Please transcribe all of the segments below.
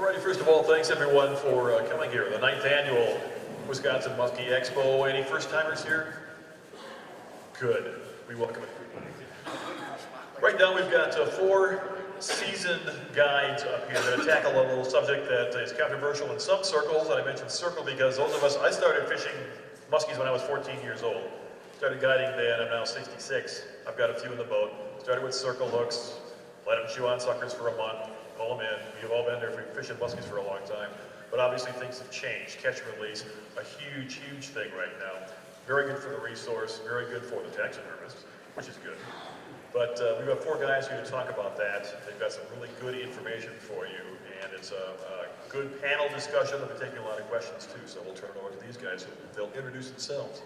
Alrighty, first of all, thanks everyone for coming here. The 9th annual Wisconsin Musky Expo. Any first-timers here? Good. We welcome it. Right now we've got 4 seasoned guides up here that tackle a little subject that is controversial in some circles. And I mentioned circle because those of us, I started fishing muskies when I was 14 years old. Started guiding then, I'm now 66. I've got a few in the boat. Started with circle hooks, let them chew on suckers for a month, pull them in. We've all been there fishing muskies for a long time. But obviously things have changed. Catch and release, a huge, huge thing right now. Very good for the resource, very good for the taxidermists, which is good. But we've got 4 guys here to talk about that. They've got some really good information for you, and it's a good panel discussion. They'll be taking a lot of questions too, so we'll turn it over to these guys. They'll introduce themselves.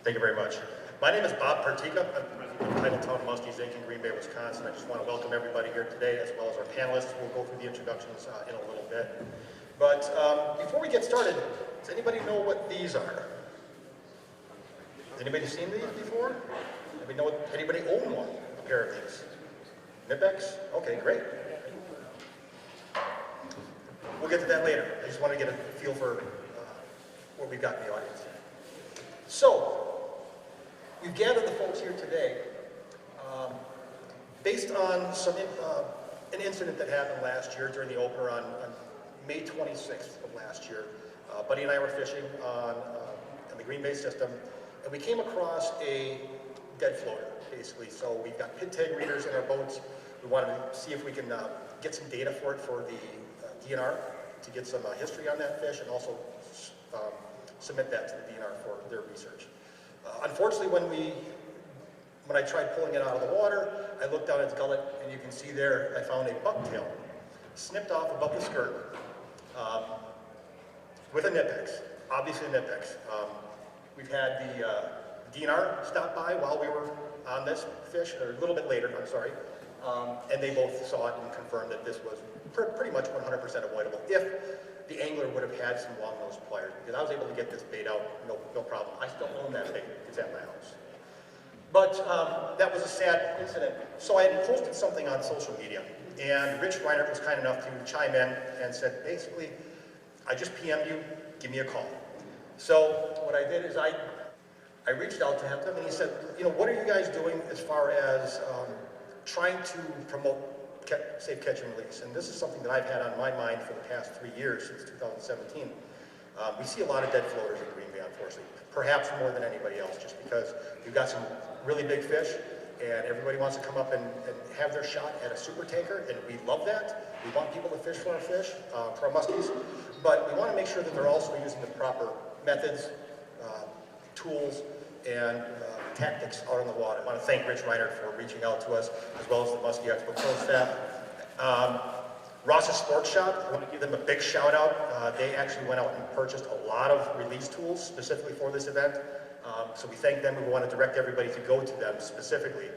Thank you very much. My name is Bob Partika. I'm president of Titletown Muskies Inc. in Green Bay, Wisconsin. I just want to welcome everybody here today, as well as our panelists. We'll go through the introductions in a little bit. But before we get started, does anybody know what these are? Has anybody seen these before? Anybody own one, a pair of these? Knipex? Okay, great. We'll get to that later. I just want to get a feel for what we've got in the audience. So, we've gathered the folks here today based on an incident that happened last year during the opener on May 26th of last year. Buddy and I were fishing on the Green Bay system, and we came across a dead floater, basically. So we've got pit tag readers in our boats. We wanted to see if we can get some data for it for the DNR to get some history on that fish, and also submit that to the DNR for their research. Unfortunately, when I tried pulling it out of the water, I looked down its gullet, and you can see there I found a bucktail snipped off above the skirt with a Knipex, obviously a Knipex. We've had the DNR stop by while we were on this fish, or a little bit later, I'm sorry, and they both saw it and confirmed that this was pretty much 100% avoidable if the angler would have had some long-nosed pliers, because I was able to get this bait out, no problem. I still own that bait, it's at my house. But that was a sad incident. So I had posted something on social media, and Rich Reinert was kind enough to chime in and said, basically, I just PM'd you, give me a call. So what I did is I reached out to him, and he said, what are you guys doing as far as trying to promote safe catch and release? And this is something that I've had on my mind for the past 3 years, since 2017. We see a lot of dead floaters in Green Bay, unfortunately, perhaps more than anybody else, just because we've got some really big fish, and everybody wants to come up and have their shot at a super tanker, and we love that. We want people to fish for our fish, for our muskies, but we want to make sure that they're also using the proper methods, tools, and tactics out on the water. I want to thank Rich Reinert for reaching out to us, as well as the Musky Expo Pro staff. Ross's Sports Shop, I want to give them a big shout out. They actually went out and purchased a lot of release tools specifically for this event. So we thank them. We want to direct everybody to go to them specifically.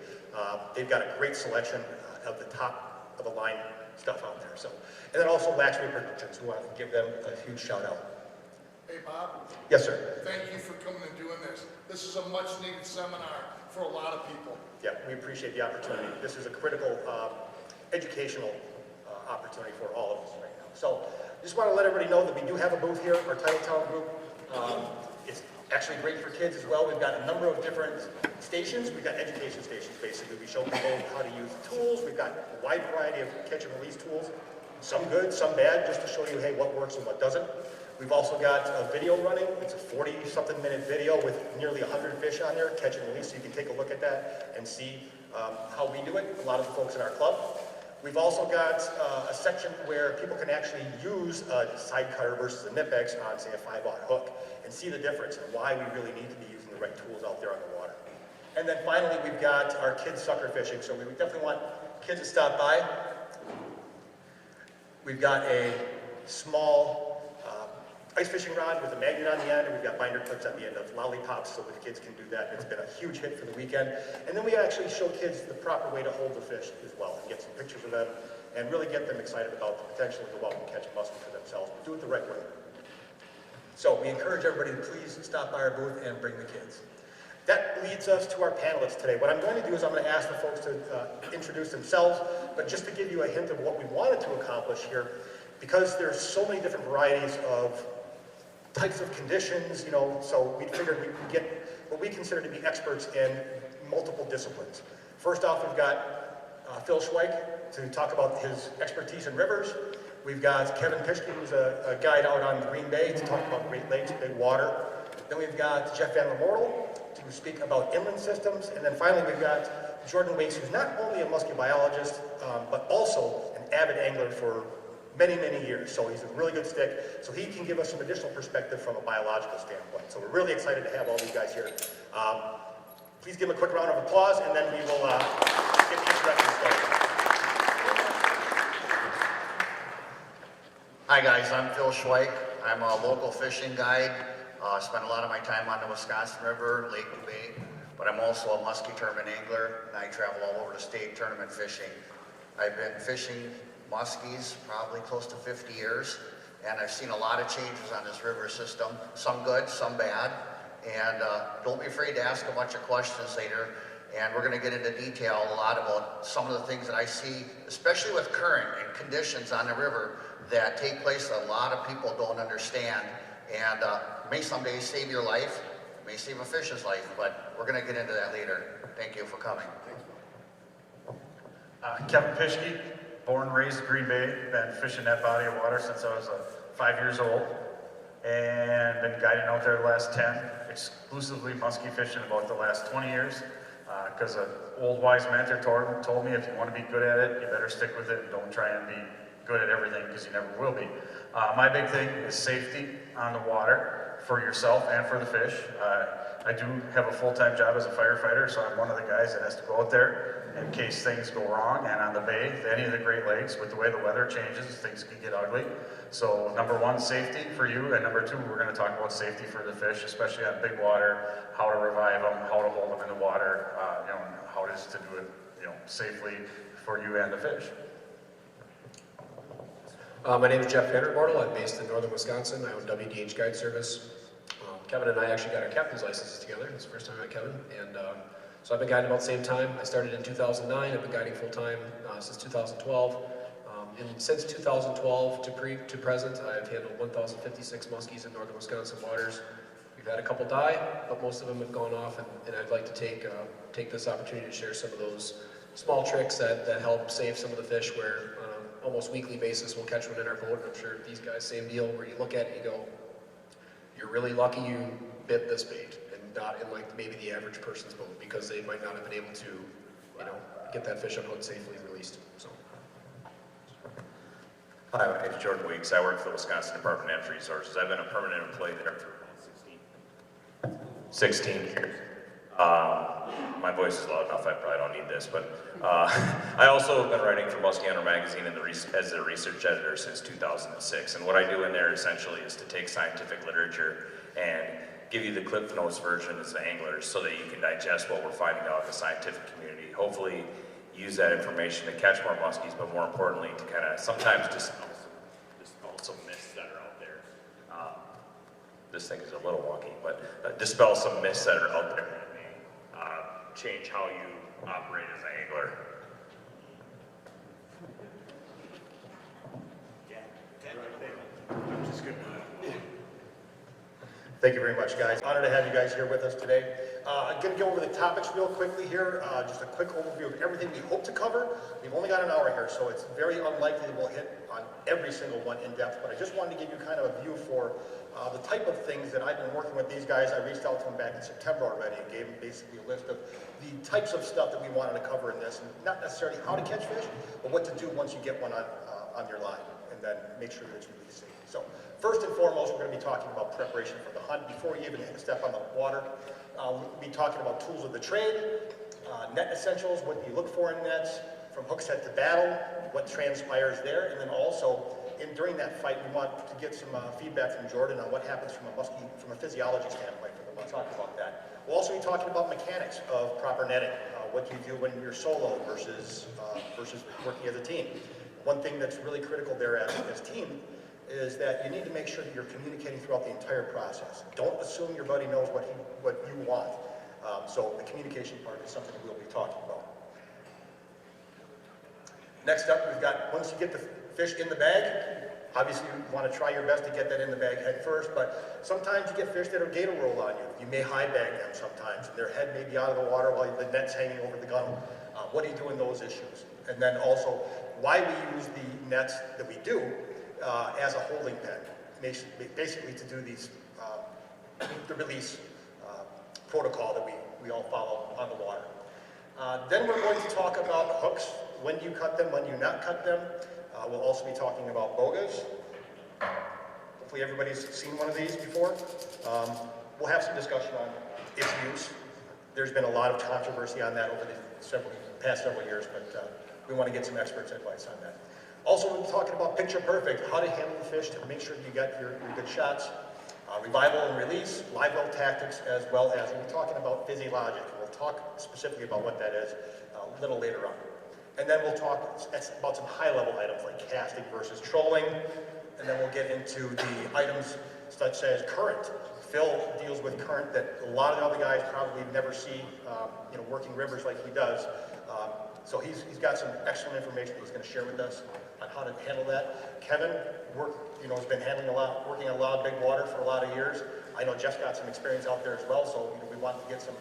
They've got a great selection of the top of the line stuff out there. So, and then also Lax Reproductions. We want to give them a huge shout out. Hey Bob. Yes, sir. Thank you for coming and doing this. This is a much needed seminar for a lot of people. Yeah, we appreciate the opportunity. This is a critical educational opportunity for all of us right now. So just want to let everybody know that we do have a booth here, our Titletown group. It's actually great for kids as well. We've got a number of different stations. We've got education stations, basically. We show people how to use the tools. We've got a wide variety of catch and release tools. Some good, some bad, just to show you, hey, what works and what doesn't. We've also got a video running. It's a 40-something minute video with nearly 100 fish on there, catch and release, so you can take a look at that and see how we do it, a lot of the folks in our club. We've also got a section where people can actually use a side cutter versus a Knipex on, say, a 5/0 hook and see the difference and why we really need to be using the right tools out there on the water. And then finally, we've got our kids sucker fishing, so we definitely want kids to stop by. We've got a small ice fishing rod with a magnet on the end, and we've got binder clips at the end of lollipops so that kids can do that. It's been a huge hit for the weekend. And then we actually show kids the proper way to hold the fish as well, and get some pictures of them, and really get them excited about the potential to go out and catch a muskie for themselves, but do it the right way. So we encourage everybody to please stop by our booth and bring the kids. That leads us to our panelists today. What I'm going to do is I'm going to ask the folks to introduce themselves, but just to give you a hint of what we wanted to accomplish here, because there's so many different varieties of types of conditions, you know, so we figured we could get what we consider to be experts in multiple disciplines. First off, we've got Phil Schweik to talk about his expertise in rivers. We've got Kevin Pischke, who's a guide out on Green Bay, to talk about Great Lakes, big water. Then we've got Jeff Van Lemortel to speak about inland systems. And then finally, we've got Jordan Weeks, who's not only a musky biologist, but also an avid angler for many, many years. So he's a really good stick. So he can give us some additional perspective from a biological standpoint. So we're really excited to have all these guys here. Please give them a quick round of applause, and then we will get the introduction started. Hi guys, I'm Phil Schweik. I'm a local fishing guide. Spend a lot of my time on the Wisconsin River, Lake and Bay, but I'm also a musky tournament angler, and I travel all over the state tournament fishing. I've been fishing muskies probably close to 50 years, and I've seen a lot of changes on this river system, some good, some bad, and don't be afraid to ask a bunch of questions later, and we're going to get into detail a lot about some of the things that I see, especially with current and conditions on the river that take place that a lot of people don't understand, and may someday save your life, may save a fish's life, but we're going to get into that later. Thank you for coming. Kevin Pischke, born and raised in Green Bay, been fishing that body of water since I was 5 years old, and been guiding out there the last 10, exclusively musky fishing about the last 20 years, because an old wise mentor told me if you want to be good at it, you better stick with it and don't try and be good at everything, because you never will be. My big thing is safety on the water for yourself and for the fish. I do have a full-time job as a firefighter, so I'm one of the guys that has to go out there in case things go wrong. And on the bay, any of the Great Lakes, with the way the weather changes, things can get ugly. So number one, safety for you, and number two, we're going to talk about safety for the fish, especially on big water, how to revive them, how to hold them in the water, you know, and how it is to do it, you know, safely for you and the fish. My name is Jeff Van Lemortel. I'm based in northern Wisconsin. I own WDH Guide Service. Kevin and I actually got our captain's licenses together. It's the first time I met Kevin. And so I've been guiding about the same time. I started in 2009. I've been guiding full-time since 2012. And since 2012 to present, I've handled 1,056 muskies in northern Wisconsin waters. We've had a couple die, but most of them have gone off. And I'd like to take this opportunity to share some of those small tricks that help save some of the fish where almost weekly basis we'll catch one in our boat. I'm sure these guys, same deal, where you look at it and you go, you're really lucky you bit this bait and not in like maybe the average person's boat, because they might not have been able to, you know, get that fish on hook safely released. So. Hi, my name is Jordan Weeks. I work for the Wisconsin Department of Natural Resources. I've been a permanent employee there for about 16 years. My voice is loud enough, I probably don't need this, but I also have been writing for Musky Hunter magazine as a research editor since 2006. And what I do in there essentially is to take scientific literature and give you the Cliff Notes version as the anglers so that you can digest what we're finding out in the scientific community. Hopefully use that information to catch more muskies, but more importantly to kind of sometimes dispel some myths that are out there. This thing is a little wonky, but dispel some myths that are out there that may change how you operate as an angler. Thank you very much, guys. Honored to have you guys here with us today. I'm going to go over the topics real quickly here. Just a quick overview of everything we hope to cover. We've only got an hour here, so it's very unlikely that we'll hit on every single one in depth, but I just wanted to give you kind of a view for the type of things that I've been working with these guys. I reached out to them back in September already and gave them basically a list of the types of stuff that we wanted to cover in this, and not necessarily how to catch fish, but what to do once you get one on your line, and then make sure that it's really safe. So first and foremost, we're going to be talking about preparation for the hunt. Before you even step on the water, we'll be talking about tools of the trade, net essentials, what you look for in nets, from hook set to battle, what transpires there, and then also during that fight, we want to get some feedback from Jordan on what happens from a physiology standpoint. We'll talk about that. We'll also be talking about mechanics of proper netting, what you do when you're solo versus working as a team. One thing that's really critical there as team is that you need to make sure that you're communicating throughout the entire process. Don't assume your buddy knows what you want. So the communication part is something we'll be talking about. Next up, we've got, once you get the fish in the bag, Obviously, you want to try your best to get that in the bag head first, but sometimes you get fish that are gator roll on you. You may high bag them sometimes, and their head may be out of the water while the net's hanging over the gunnel. What do you do in those issues? And then also, why we use the nets that we do as a holding pen, basically to do these, the release protocol that we all follow on the water. Then we're going to talk about hooks, when you cut them, when you not cut them. We'll also be talking about bogas. Hopefully everybody's seen one of these before. We'll have some discussion on its use. There's been a lot of controversy on that over the past several years, but we want to get some experts' advice on that. Also, we're talking about picture perfect, how to handle the fish to make sure you get your good shots. Revival and release, live well tactics, as well as we'll be talking about physiology. We'll talk specifically about what that is a little later on. And then we'll talk about some high-level items like casting versus trolling. And then we'll get into the items such as current. Phil deals with current that a lot of the other guys probably never see, working rivers like he does. So he's got some excellent information he's going to share with us on how to handle that. Kevin has been working a lot of big water for a lot of years. I know Jeff's got some experience out there as well, so we want to get some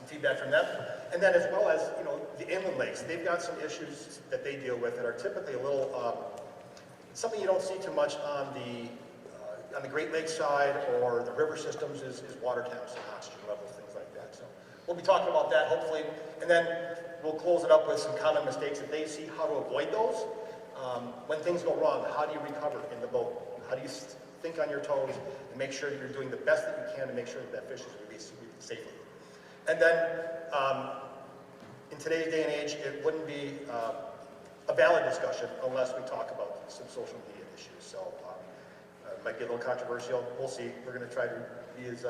feedback from them. And then as well as, the inland lakes, they've got some issues that they deal with that are typically a little, something you don't see too much on the Great Lakes side or the river systems is water temps and oxygen levels, things like that. So we'll be talking about that hopefully. And then we'll close it up with some common mistakes that they see, how to avoid those. When things go wrong, how do you recover in the boat? How do you think on your toes and make sure that you're doing the best that you can to make sure that fish is released safely? And then, in today's day and age, it wouldn't be a valid discussion unless we talk about some social media issues. So it might be a little controversial. We'll see. We're going to try to be as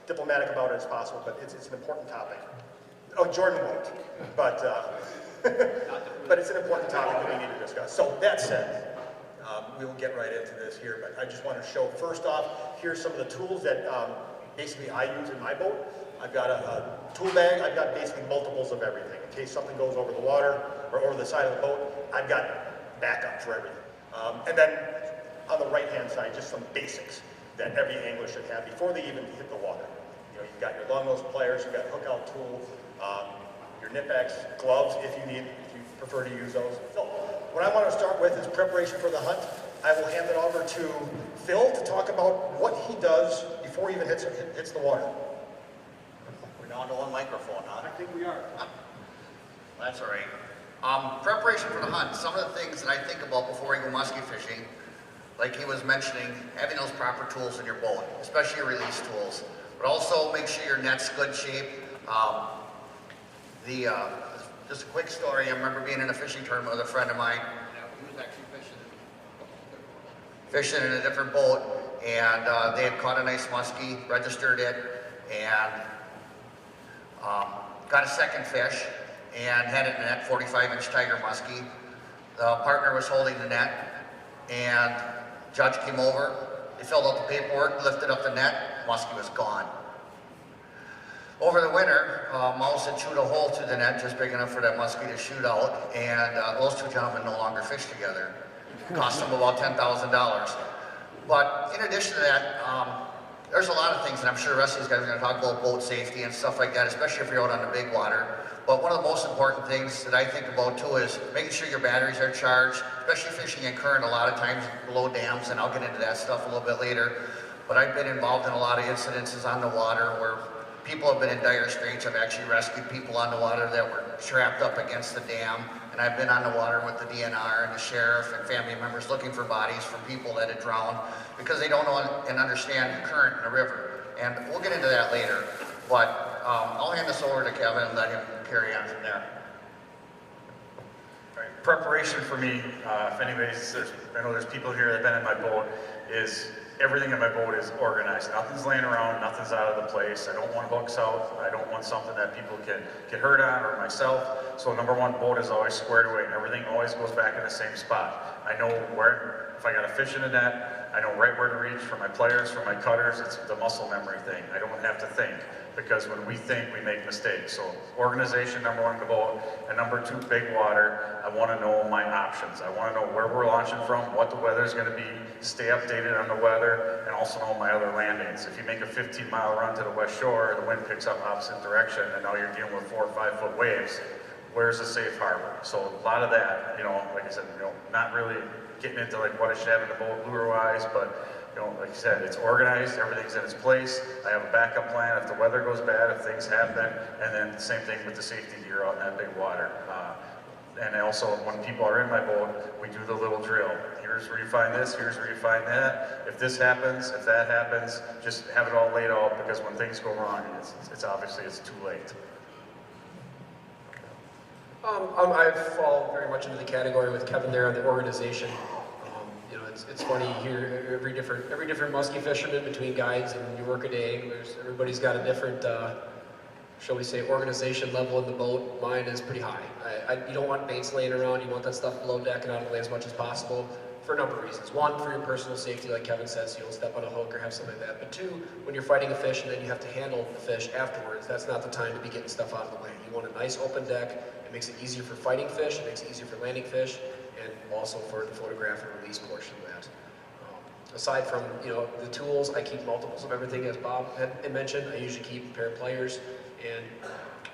diplomatic about it as possible, but it's an important topic. Oh, Jordan won't, but but it's an important topic that we need to discuss. So that said, we will get right into this here, but I just want to show, first off, here's some of the tools that basically I use in my boat. I've got a tool bag. I've got basically multiples of everything. In case something goes over the water or over the side of the boat, I've got backup for everything. And then on the right-hand side, just some basics that every angler should have before they even hit the water. You've got your long nose pliers, you've got hook-out tool, your nip-X, gloves if you prefer to use those. So what I want to start with is preparation for the hunt. I will hand it over to Phil to talk about what he does before he even hits the water. We're down to one microphone, huh? I think we are. That's all right. Preparation for the hunt. Some of the things that I think about before I go musky fishing, like he was mentioning, having those proper tools in your boat, especially your release tools. But also make sure your net's good shape. Just a quick story, I remember being in a fishing tournament with a friend of mine. He was actually fishing in a different boat, and they had caught a nice muskie, registered it, and got a second fish, and had it in a net, 45-inch tiger muskie. The partner was holding the net, and judge came over. They filled out the paperwork, lifted up the net, muskie was gone. Over the winter, mouse had chewed a hole through the net just big enough for that muskie to shoot out, and those two gentlemen no longer fish together. Cost them about $10,000. But in addition to that, there's a lot of things, and I'm sure the rest of these guys are going to talk about boat safety and stuff like that, especially if you're out on the big water. But one of the most important things that I think about too is making sure your batteries are charged, especially fishing in current a lot of times below dams, and I'll get into that stuff a little bit later. But I've been involved in a lot of incidences on the water where people have been in dire straits. I've actually rescued people on the water that were trapped up against the dam, and I've been on the water with the DNR and the sheriff and family members looking for bodies from people that had drowned because they don't know and understand the current in the river. And we'll get into that later, but I'll hand this over to Kevin and let him carry on from there. Right. Preparation for me, if anybody's, I know there's people here that have been in my boat, is everything in my boat is organized. Nothing's laying around, nothing's out of the place. I don't want hooks out. I don't want something that people can get hurt on, or myself. So number one, boat is always squared away and everything always goes back in the same spot. I know where, if I got a fish in a net, I know right where to reach for my pliers, for my cutters. It's the muscle memory thing. I don't have to think. because when we think, we make mistakes. So organization, number one, the boat, and number two, big water. I want to know my options. I want to know where we're launching from, what the weather's going to be, stay updated on the weather, and also know my other landings. If you make a 15-mile run to the west shore, the wind picks up opposite direction, and now you're dealing with 4 or 5 foot waves, where's the safe harbor? So a lot of that, like I said, not really getting into like what I should have in the boat lure-wise, but like you said, it's organized, everything's in its place. I have a backup plan if the weather goes bad, if things happen, and then the same thing with the safety gear out in that big water. And also, when people are in my boat, we do the little drill. Here's where you find this, here's where you find that. If this happens, if that happens, just have it all laid out, because when things go wrong, it's obviously it's too late. I fall very much into the category with Kevin there on the organization. It's funny here, every different musky fisherman between guides, and you work a day. Everybody's got a different, shall we say, organization level in the boat. Mine is pretty high. You don't want baits laying around. You want that stuff below deck and out of the way as much as possible for a number of reasons. One, for your personal safety, like Kevin says, so you don't step on a hook or have something like that. But two, when you're fighting a fish and then you have to handle the fish afterwards, that's not the time to be getting stuff out of the way. You want a nice open deck. It makes it easier for fighting fish. It makes it easier for landing fish, and also for the photograph and release portion of that. Aside from the tools, I keep multiples of everything, as Bob had mentioned. I usually keep a pair of pliers and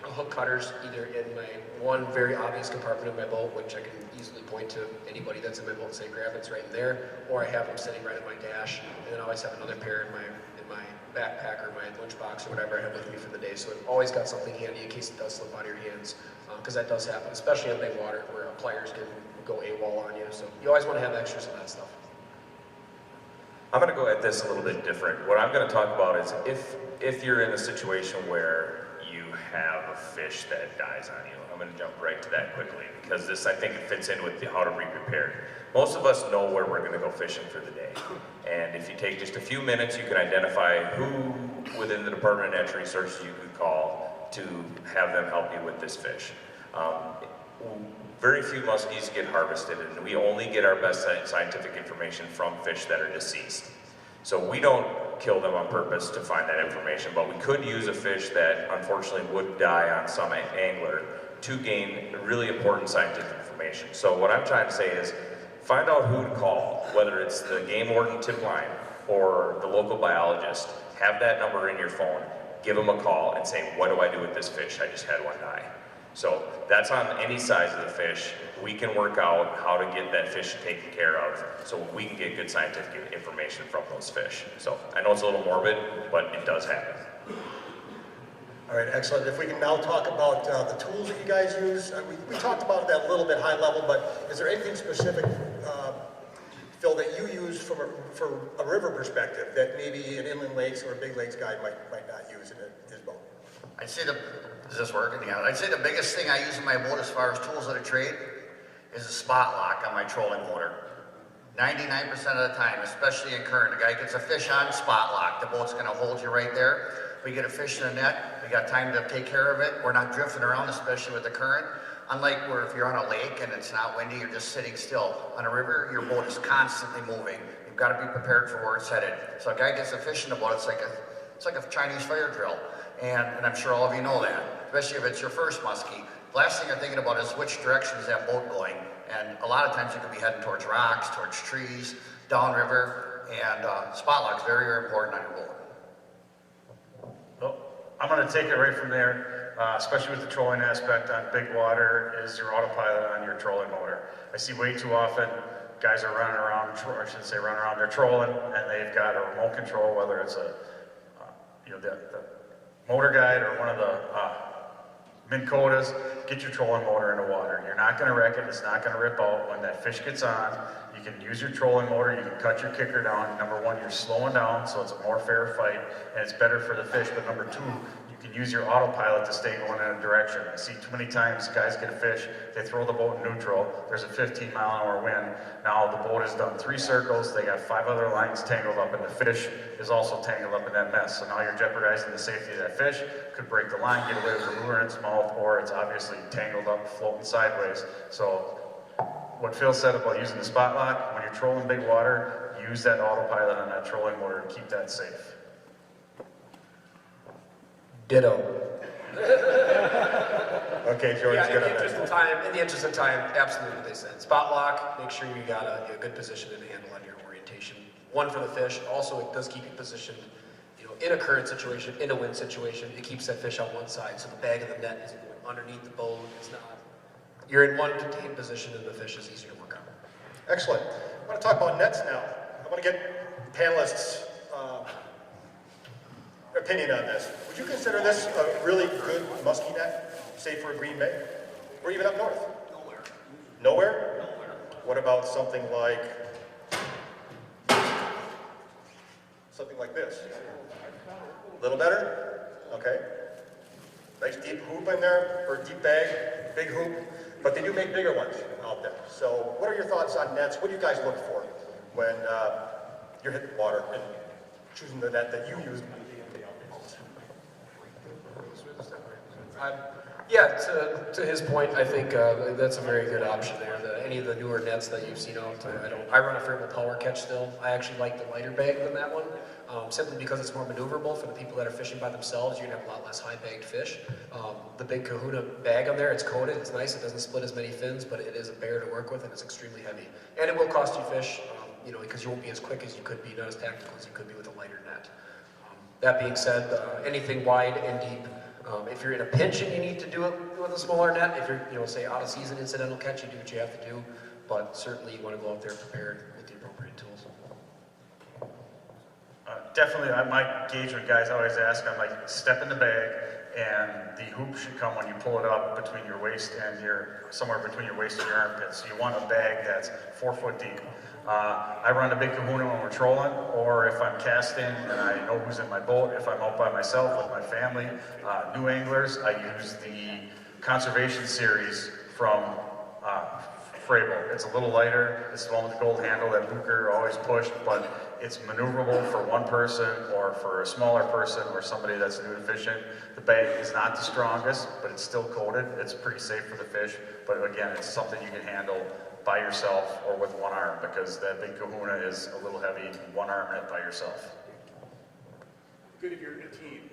hook cutters either in my one very obvious compartment of my boat, which I can easily point to anybody that's in my boat and say, grab it's right in there, or I have them sitting right in my dash, and then I always have another pair in my backpack or my lunchbox or whatever I have with me for the day. So I've always got something handy in case it does slip out of your hands, because that does happen, especially on big water where pliers can go AWOL on you. So you always want to have extras of that stuff. I'm going to go at this a little bit different. What I'm going to talk about is if you're in a situation where you have a fish that dies on you. I'm going to jump right to that quickly, because this, I think, fits in with how to be prepared. Most of us know where we're going to go fishing for the day. And if you take just a few minutes, you can identify who within the Department of Natural Resources you could call to have them help you with this fish. Very few muskies get harvested, and we only get our best scientific information from fish that are deceased. So we don't kill them on purpose to find that information, but we could use a fish that unfortunately would die on some angler to gain really important scientific information. So what I'm trying to say is, find out who to call, whether it's the game warden tip line or the local biologist. Have that number in your phone, give them a call and say, what do I do with this fish? I just had one die. So that's on any size of the fish. We can work out how to get that fish taken care of so we can get good scientific information from those fish. So I know it's a little morbid, but it does happen. All right, excellent. If we can now talk about the tools that you guys use. We talked about that a little bit high level, but is there anything specific, Phil, that you use from a river perspective that maybe an inland lakes or a big lakes guy might not use in his boat? I'd say is this working? Yeah. I'd say the biggest thing I use in my boat as far as tools of the trade is a spot lock on my trolling motor. 99% of the time, especially in current, the guy gets a fish on, spot lock. The boat's gonna hold you right there. We get a fish in the net, we got time to take care of it. We're not drifting around, especially with the current. Unlike where if you're on a lake and it's not windy, you're just sitting still. On a river, your boat is constantly moving. You've got to be prepared for where it's headed. So a guy gets a fish in the boat, it's like a Chinese fire drill. And I'm sure all of you know that, especially if it's your first muskie. The last thing you're thinking about is which direction is that boat going. And a lot of times you could be heading towards rocks, towards trees, downriver, and spot lock's very, very important on your boat. Well, I'm going to take it right from there, especially with the trolling aspect on big water, is your autopilot on your trolling motor. I see way too often guys are running around, or I shouldn't say running around, they're trolling, and they've got a remote control, whether it's the motor guide or one of the Minn Kotas. Get your trolling motor in the water. You're not going to wreck it. It's not going to rip out. When that fish gets on, you can use your trolling motor. You can cut your kicker down. Number one, you're slowing down, so it's a more fair fight, and it's better for the fish. But number two, you can use your autopilot to stay going in a direction. I see too many times guys get a fish, they throw the boat in neutral, there's a 15-mile-an-hour wind. Now the boat has done 3 circles, they got 5 other lines tangled up, and the fish is also tangled up in that mess. So now you're jeopardizing the safety of that fish. Could break the line, get away with the lure in its mouth, or it's obviously tangled up, floating sideways. So what Phil said about using the spot lock, when you're trolling big water, use that autopilot on that trolling motor to keep that safe. Ditto. Okay, Jordan's Yeah, good on that. in the interest of time, absolutely what they said. Spot lock, make sure you got a good position and handle on your orientation. One for the fish. Also, it does keep you positioned, in a current situation, in a wind situation. It keeps that fish on one side, so the bag of the net isn't going underneath the boat. It's not. You're in one contained position, and the fish is easier to work on. Excellent. I want to talk about nets now. I want to get panelists' opinion on this. Would you consider this a really good musky net, say for Green Bay, or even up north? Nowhere. Nowhere? Nowhere. What about something like this? A little better? Okay. Nice deep hoop in there, or deep bag, big hoop, but they do make bigger ones out there. So what are your thoughts on nets? What do you guys look for when you're hitting water and choosing the net that you use? Yeah, to his point, I think that's a very good option there. Any of the newer nets that you've seen out, I run a Frable Power Catch still. I actually like the lighter bag than that one, simply because it's more maneuverable for the people that are fishing by themselves. You're gonna have a lot less high-bagged fish. The big Kahuna bag on there, it's coated, it's nice, it doesn't split as many fins, but it is a bear to work with and it's extremely heavy. And it will cost you fish, because you won't be as quick as you could be, not as tactical as you could be with a lighter net. That being said, anything wide and deep. If you're in a pinch and you need to do it with a smaller net, if you're, say, out of season incidental catch, you do what you have to do. But certainly you want to go out there prepared with the appropriate tools. Definitely, my gauge with guys always ask, I'm like, step in the bag, and the hoop should come when you pull it up between your waist and somewhere between your waist and your armpits. You want a bag that's 4 foot deep. I run a big Kahuna when we're trolling, or if I'm casting and I know who's in my boat, if I'm out by myself with my family. New anglers, I use the Conservation series from Frable. It's a little lighter, it's the one with the gold handle that Booker always pushed, but it's maneuverable for one person or for a smaller person or somebody that's new to fishing. The bag is not the strongest, but it's still coated. It's pretty safe for the fish, but again, it's something you can handle by yourself or with one arm, because that big Kahuna is a little heavy, one arm it by yourself. Good if you're in a team.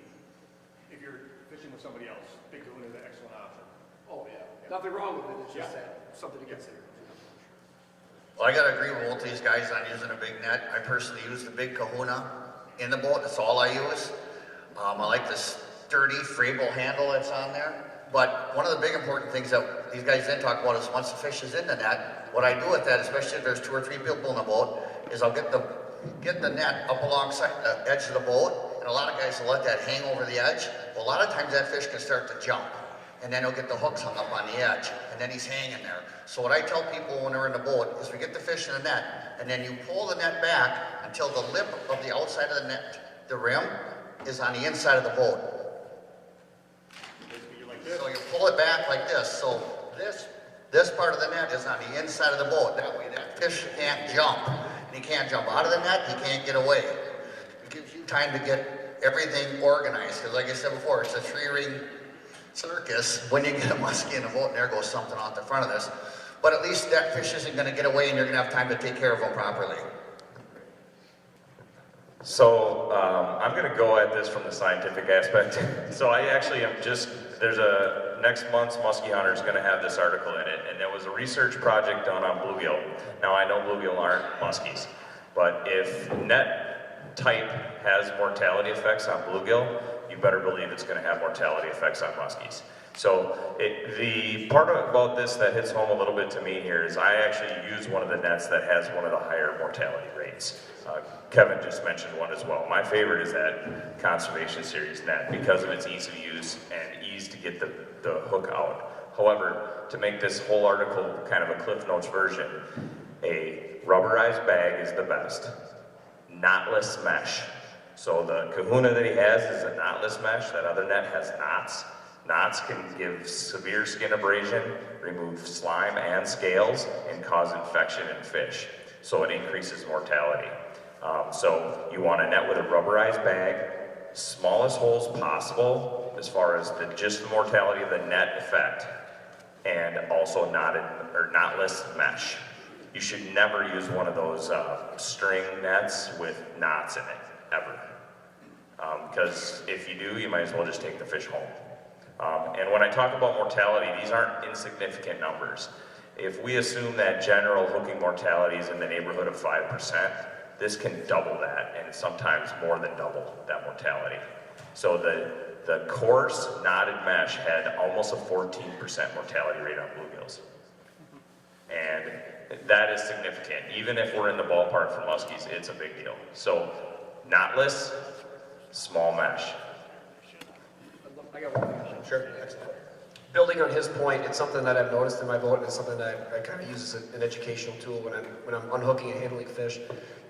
If you're fishing with somebody else, big Kahuna is an excellent option. Oh, yeah. Nothing wrong with it, it's just something to consider. Well, I gotta agree with both these guys on using a big net. I personally use the big Kahuna in the boat, that's all I use. I like the sturdy Frable handle that's on there. But one of the big important things that these guys didn't talk about is once the fish is in the net, what I do with that, especially if there's 2 or 3 people in the boat, is I'll get the net up alongside the edge of the boat, and a lot of guys will let that hang over the edge. Well, a lot of times that fish can start to jump, and then he'll get the hooks hung up on the edge, and then he's hanging there. So what I tell people when they're in the boat is we get the fish in the net, and then you pull the net back until the lip of the outside of the net, the rim, is on the inside of the boat. So you pull it back like this. So this part of the net is on the inside of the boat. That way that fish can't jump. And he can't jump out of the net, he can't get away. It gives you time to get everything organized. Because like I said before, it's a 3-ring circus when you get a muskie in a boat and there goes something off the front of this. But at least that fish isn't going to get away and you're going to have time to take care of him properly. So I'm going to go at this from the scientific aspect. So I actually am next month's Muskie Hunter is going to have this article in it, and there was a research project done on bluegill. Now I know bluegill aren't muskies, but if net type has mortality effects on bluegill, you better believe it's going to have mortality effects on muskies. So the part about this that hits home a little bit to me here is I actually use one of the nets that has one of the higher mortality rates. Kevin just mentioned one as well. My favorite is that Conservation Series net because of its ease of use and ease to get the hook out. However, to make this whole article kind of a Cliff Notes version, a rubberized bag is the best. Knotless mesh. So the Kahuna that he has is a knotless mesh. That other net has knots. Knots can give severe skin abrasion, remove slime and scales, and cause infection in fish. So it increases mortality. So you want a net with a rubberized bag, smallest holes possible as far as just the mortality of the net effect, and also knotless mesh. You should never use one of those string nets with knots in it, ever. Because if you do, you might as well just take the fish home. And when I talk about mortality, these aren't insignificant numbers. If we assume that general hooking mortality is in the neighborhood of 5%, this can double that, and sometimes more than double that mortality. So the coarse knotted mesh had almost a 14% mortality rate on bluegills. And that is significant. Even if we're in the ballpark for muskies, it's a big deal. So knotless, small mesh. I got one thing. Sure, excellent. Building on his point, it's something that I've noticed in my boat, and it's something that I kind of use as an educational tool when I'm unhooking and handling fish.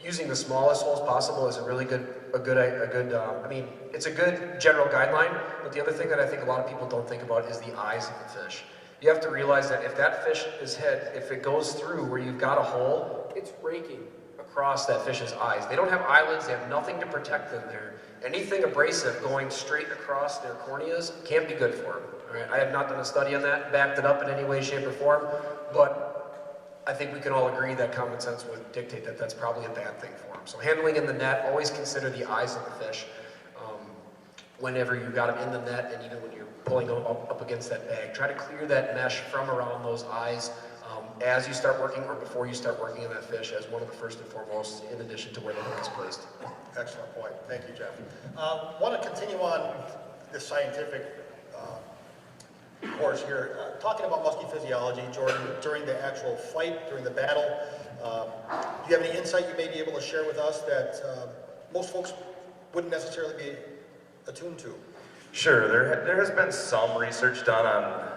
Using the smallest holes possible is a really good. I mean, it's a good general guideline. But the other thing that I think a lot of people don't think about is the eyes of the fish. You have to realize that if that fish if it goes through where you've got a hole, it's raking across that fish's eyes. They don't have eyelids. They have nothing to protect them there. Anything abrasive going straight across their corneas can't be good for them. All right? I have not done a study on that, backed it up in any way, shape, or form, but I think we can all agree that common sense would dictate that that's probably a bad thing for them. So handling in the net, always consider the eyes of the fish whenever you've got them in the net, and even when you're pulling them up against that bag. Try to clear that mesh from around those eyes as you start working or before you start working on that fish as one of the first and foremost, in addition to where the hook is placed. Excellent point. Thank you, Jeff. Want to continue on the scientific course here. Talking about musky physiology, Jordan, during the actual fight, during the battle, do you have any insight you may be able to share with us that most folks wouldn't necessarily be attuned to? Sure, there has been some research done on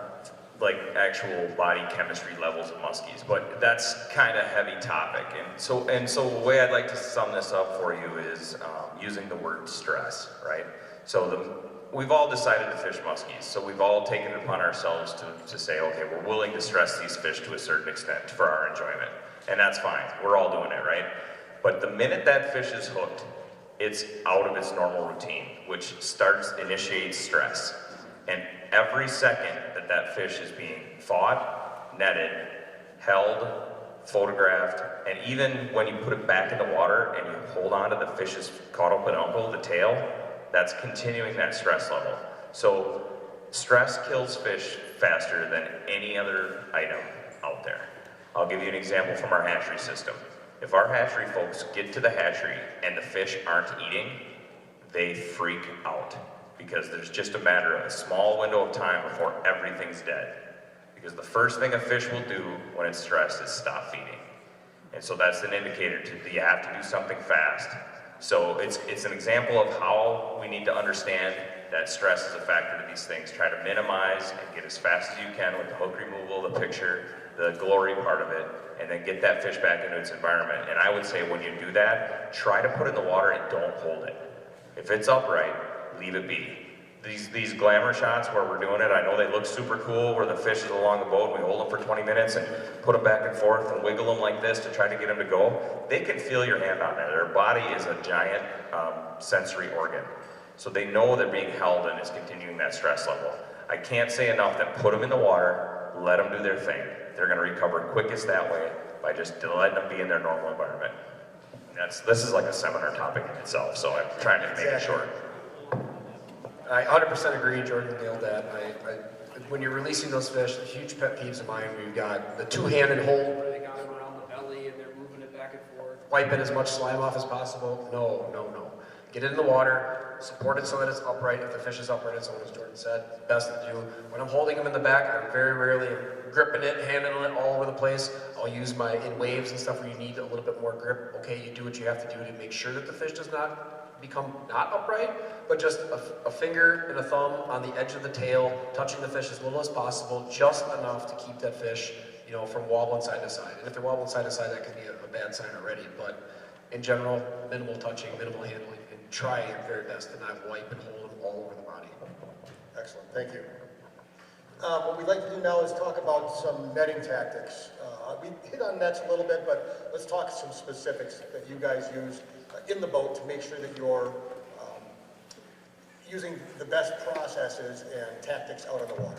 like actual body chemistry levels of muskies, but that's kind of heavy topic. And so the way I'd like to sum this up for you is using the word stress, right? So we've all decided to fish muskies, so we've all taken it upon ourselves to say, okay, we're willing to stress these fish to a certain extent for our enjoyment, and that's fine. We're all doing it, right? But the minute that fish is hooked, it's out of its normal routine, which initiates stress. And every second that fish is being fought, netted, held, photographed, and even when you put it back in the water and you hold on to the fish's caudal peduncle, the tail, that's continuing that stress level. So stress kills fish faster than any other item out there. I'll give you an example from our hatchery system. If our hatchery folks get to the hatchery and the fish aren't eating, they freak out because there's just a matter of a small window of time before everything's dead. Because the first thing a fish will do when it's stressed is stop feeding. And so that's an indicator that you have to do something fast. So it's an example of how we need to understand that stress is a factor to these things. Try to minimize and get as fast as you can with the hook removal, the picture, the glory part of it, and then get that fish back into its environment. And I would say when you do that, try to put it in the water and don't hold it. If it's upright, leave it be. These glamour shots where we're doing it, I know they look super cool, where the fish is along the boat and we hold them for 20 minutes and put them back and forth and wiggle them like this to try to get them to go. They can feel your hand on there. Their body is a giant sensory organ. So they know they're being held and it's continuing that stress level. I can't say enough that put them in the water, let them do their thing. They're gonna recover quickest that way by just letting them be in their normal environment. This is like a seminar topic in itself, so I'm trying to make it short. I 100% agree, Jordan nailed that. When you're releasing those fish, the huge pet peeves of mine, we've got the two-handed hold where they got them around the belly and they're moving it back and forth. Wiping as much slime off as possible. No. Get it in the water, support it so that it's upright. If the fish is upright, it's as Jordan said, best to do. When I'm holding them in the back, I'm very rarely gripping it, handling it all over the place. I'll use in waves and stuff where you need a little bit more grip. Okay, you do what you have to do to make sure that the fish does not become not upright, but just a finger and a thumb on the edge of the tail, touching the fish as little as possible, just enough to keep that fish, from wobbling side to side. And if they're wobbling side to side, that could be a bad sign already. But in general, minimal touching, minimal handling, and try your very best to not wipe and hold them all over the body. Excellent, thank you. What we'd like to do now is talk about some netting tactics. We hit on nets a little bit, but let's talk some specifics that you guys use in the boat to make sure that you're using the best processes and tactics out on the water.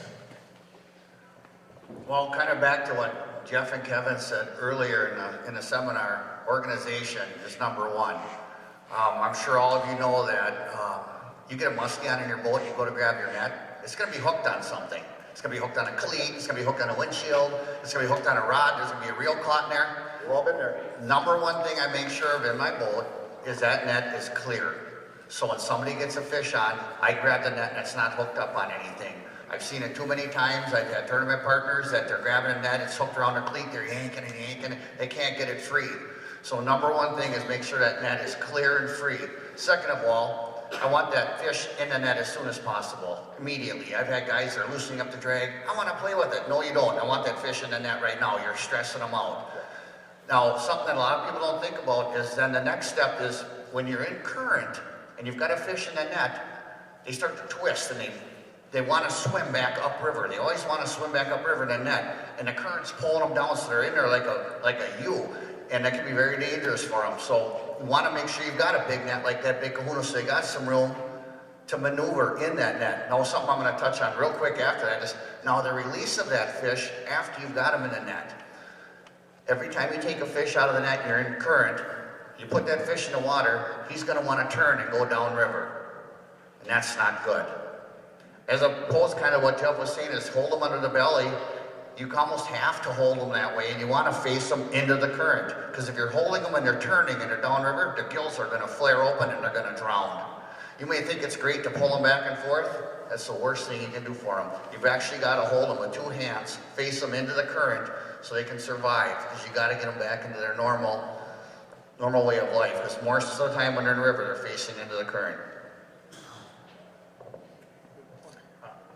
Well, kind of back to what Jeff and Kevin said earlier in the seminar, organization is number one. I'm sure all of you know that you get a muskie on in your boat, you go to grab your net, it's going to be hooked on something. It's going to be hooked on a cleat, it's going to be hooked on a windshield, it's going to be hooked on a rod, there's going to be a reel caught in there. We've all been there. Number one thing I make sure of in my boat is that net is clear. So when somebody gets a fish on, I grab the net and it's not hooked up on anything. I've seen it too many times. I've had tournament partners that they're grabbing a net, it's hooked around their cleat, they're yanking and yanking, they can't get it free. So number one thing is make sure that net is clear and free. Second of all, I want that fish in the net as soon as possible, immediately. I've had guys that are loosening up the drag. I want to play with it. No, you don't. I want that fish in the net right now. You're stressing them out. Now, something that a lot of people don't think about is then the next step is when you're in current and you've got a fish in the net, they start to twist and they want to swim back upriver. They always want to swim back upriver in the net, and the current's pulling them down, so they're in there like a U, and that can be very dangerous for them. So you want to make sure you've got a big net like that big kahuna, so they got some room to maneuver in that net. Now, something I'm going to touch on real quick after that is now the release of that fish after you've got him in the net. Every time you take a fish out of the net and you're in current, you put that fish in the water, he's going to want to turn and go downriver. And that's not good. As opposed, kind of what Jeff was saying, is hold them under the belly. You almost have to hold them that way, and you want to face them into the current. Because if you're holding them and they're turning and they're downriver, the gills are going to flare open and they're going to drown. You may think it's great to pull them back and forth. That's the worst thing you can do for them. You've actually got to hold them with two hands, face them into the current so they can survive. Because you got to get them back into their normal way of life. Because most of the time when they're in the river, they're facing into the current.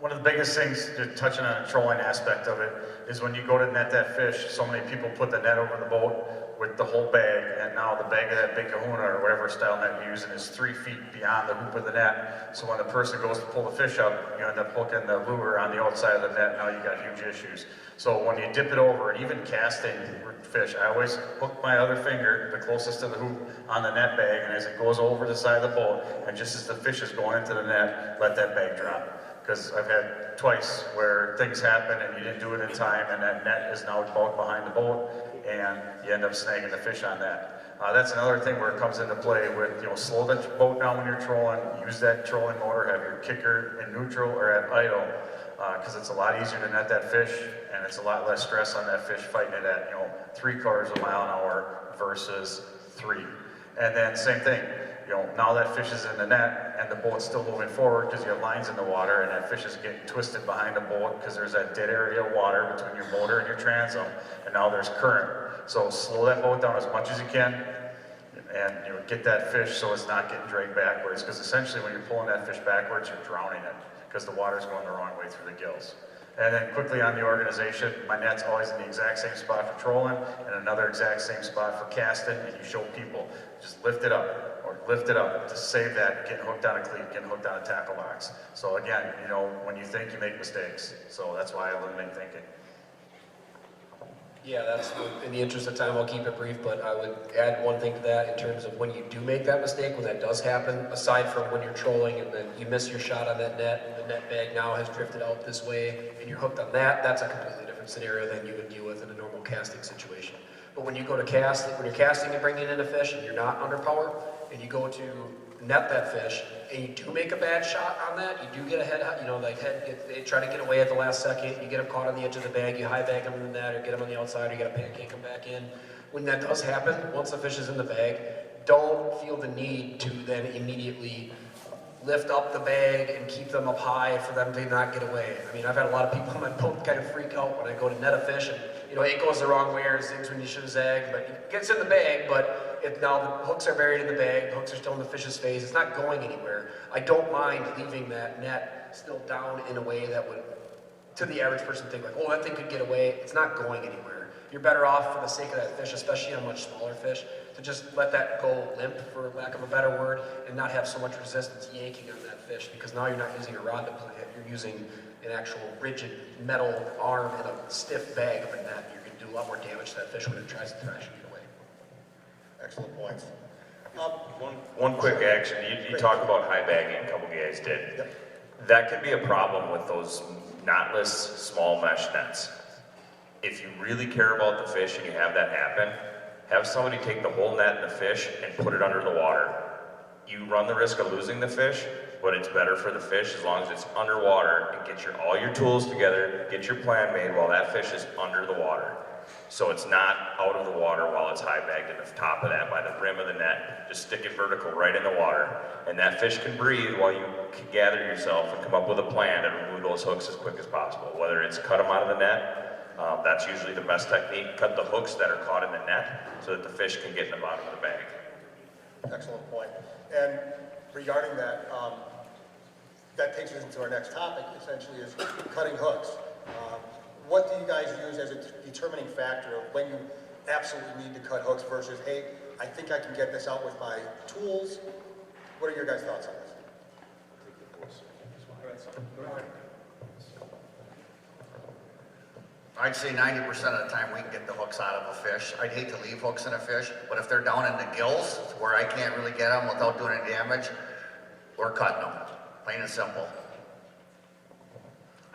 One of the biggest things, just touching on the trolling aspect of it, is when you go to net that fish, so many people put the net over the boat with the whole bag, and now the bag of that big kahuna or whatever style net you're using is 3 feet beyond the hoop of the net. So when the person goes to pull the fish up, you end up hooking the lure on the outside of the net, now you got huge issues. So when you dip it over, and even casting fish, I always hook my other finger, the closest to the hoop, on the net bag, and as it goes over the side of the boat, and just as the fish is going into the net, let that bag drop. Because I've had twice where things happen and you didn't do it in time, and that net is now bogged behind the boat, and you end up snagging the fish on that. That's another thing where it comes into play with, slow the boat down when you're trolling, use that trolling motor, have your kicker in neutral or at idle, because it's a lot easier to net that fish, and it's a lot less stress on that fish fighting it at 3/4 mile an hour versus 3. And then same thing. Now that fish is in the net and the boat's still moving forward because you have lines in the water, and that fish is getting twisted behind the boat because there's that dead area of water between your motor and your transom, and now there's current. So slow that boat down as much as you can and get that fish so it's not getting dragged backwards, because essentially when you're pulling that fish backwards, you're drowning it because the water's going the wrong way through the gills. And then quickly on the organization, my net's always in the exact same spot for trolling and another exact same spot for casting, and you show people, just lift it up. Or lift it up to save that getting hooked on a cleat, getting hooked on a tackle box. So again, when you think, you make mistakes. So that's why I eliminate thinking. Yeah, that's, in the interest of time, I'll keep it brief, but I would add one thing to that in terms of when you do make that mistake, when that does happen, aside from when you're trolling and then you miss your shot on that net, and the net bag now has drifted out this way, and you're hooked on that, that's a completely different scenario than you would deal with in a normal casting situation. But when you go to cast, when you're casting and bringing in a fish and you're not under power, and you go to net that fish, and you do make a bad shot on that, you do get a head, they try to get away at the last second, you get them caught on the edge of the bag, you high bag them in the net, or get them on the outside, or you got to pancake them back in. When that does happen, once the fish is in the bag, don't feel the need to then immediately lift up the bag and keep them up high for them to not get away. I mean, I've had a lot of people on my boat kind of freak out when I go to net a fish, and it goes the wrong way or zigs when you should have zagged, but it gets in the bag, but now the hooks are buried in the bag, the hooks are still in the fish's face, it's not going anywhere. I don't mind leaving that net still down in a way that would, to the average person, think like, oh, that thing could get away. It's not going anywhere. You're better off, for the sake of that fish, especially on much smaller fish, to just let that go limp, for lack of a better word, and not have so much resistance yanking on that fish, because now you're not using a rod to pull it, you're using an actual rigid metal arm in a stiff bag of a net. You're going to do a lot more damage to that fish when it tries to thrash and get away. Excellent points. One quick action, you talk about high bagging, a couple guys did. Yep. That could be a problem with those knotless small mesh nets. If you really care about the fish and you have that happen, have somebody take the whole net and the fish and put it under the water You run the risk of losing the fish, but it's better for the fish as long as it's underwater and get all your tools together, get your plan made while that fish is under the water. So it's not out of the water while it's high bagged at the top of that by the rim of the net. Just stick it vertical right in the water. And that fish can breathe while you can gather yourself and come up with a plan to remove those hooks as quick as possible. Whether it's cut them out of the net, that's usually the best technique. Cut the hooks that are caught in the net so that the fish can get in the bottom of the bag. Excellent point. And regarding that, that takes us into our next topic, essentially, is cutting hooks. What do you guys use as a determining factor of when you absolutely need to cut hooks versus, hey, I think I can get this out with my tools? What are your guys' thoughts on this? I'd say 90% of the time we can get the hooks out of a fish. I'd hate to leave hooks in a fish, but if they're down in the gills where I can't really get them without doing any damage, we're cutting them, plain and simple.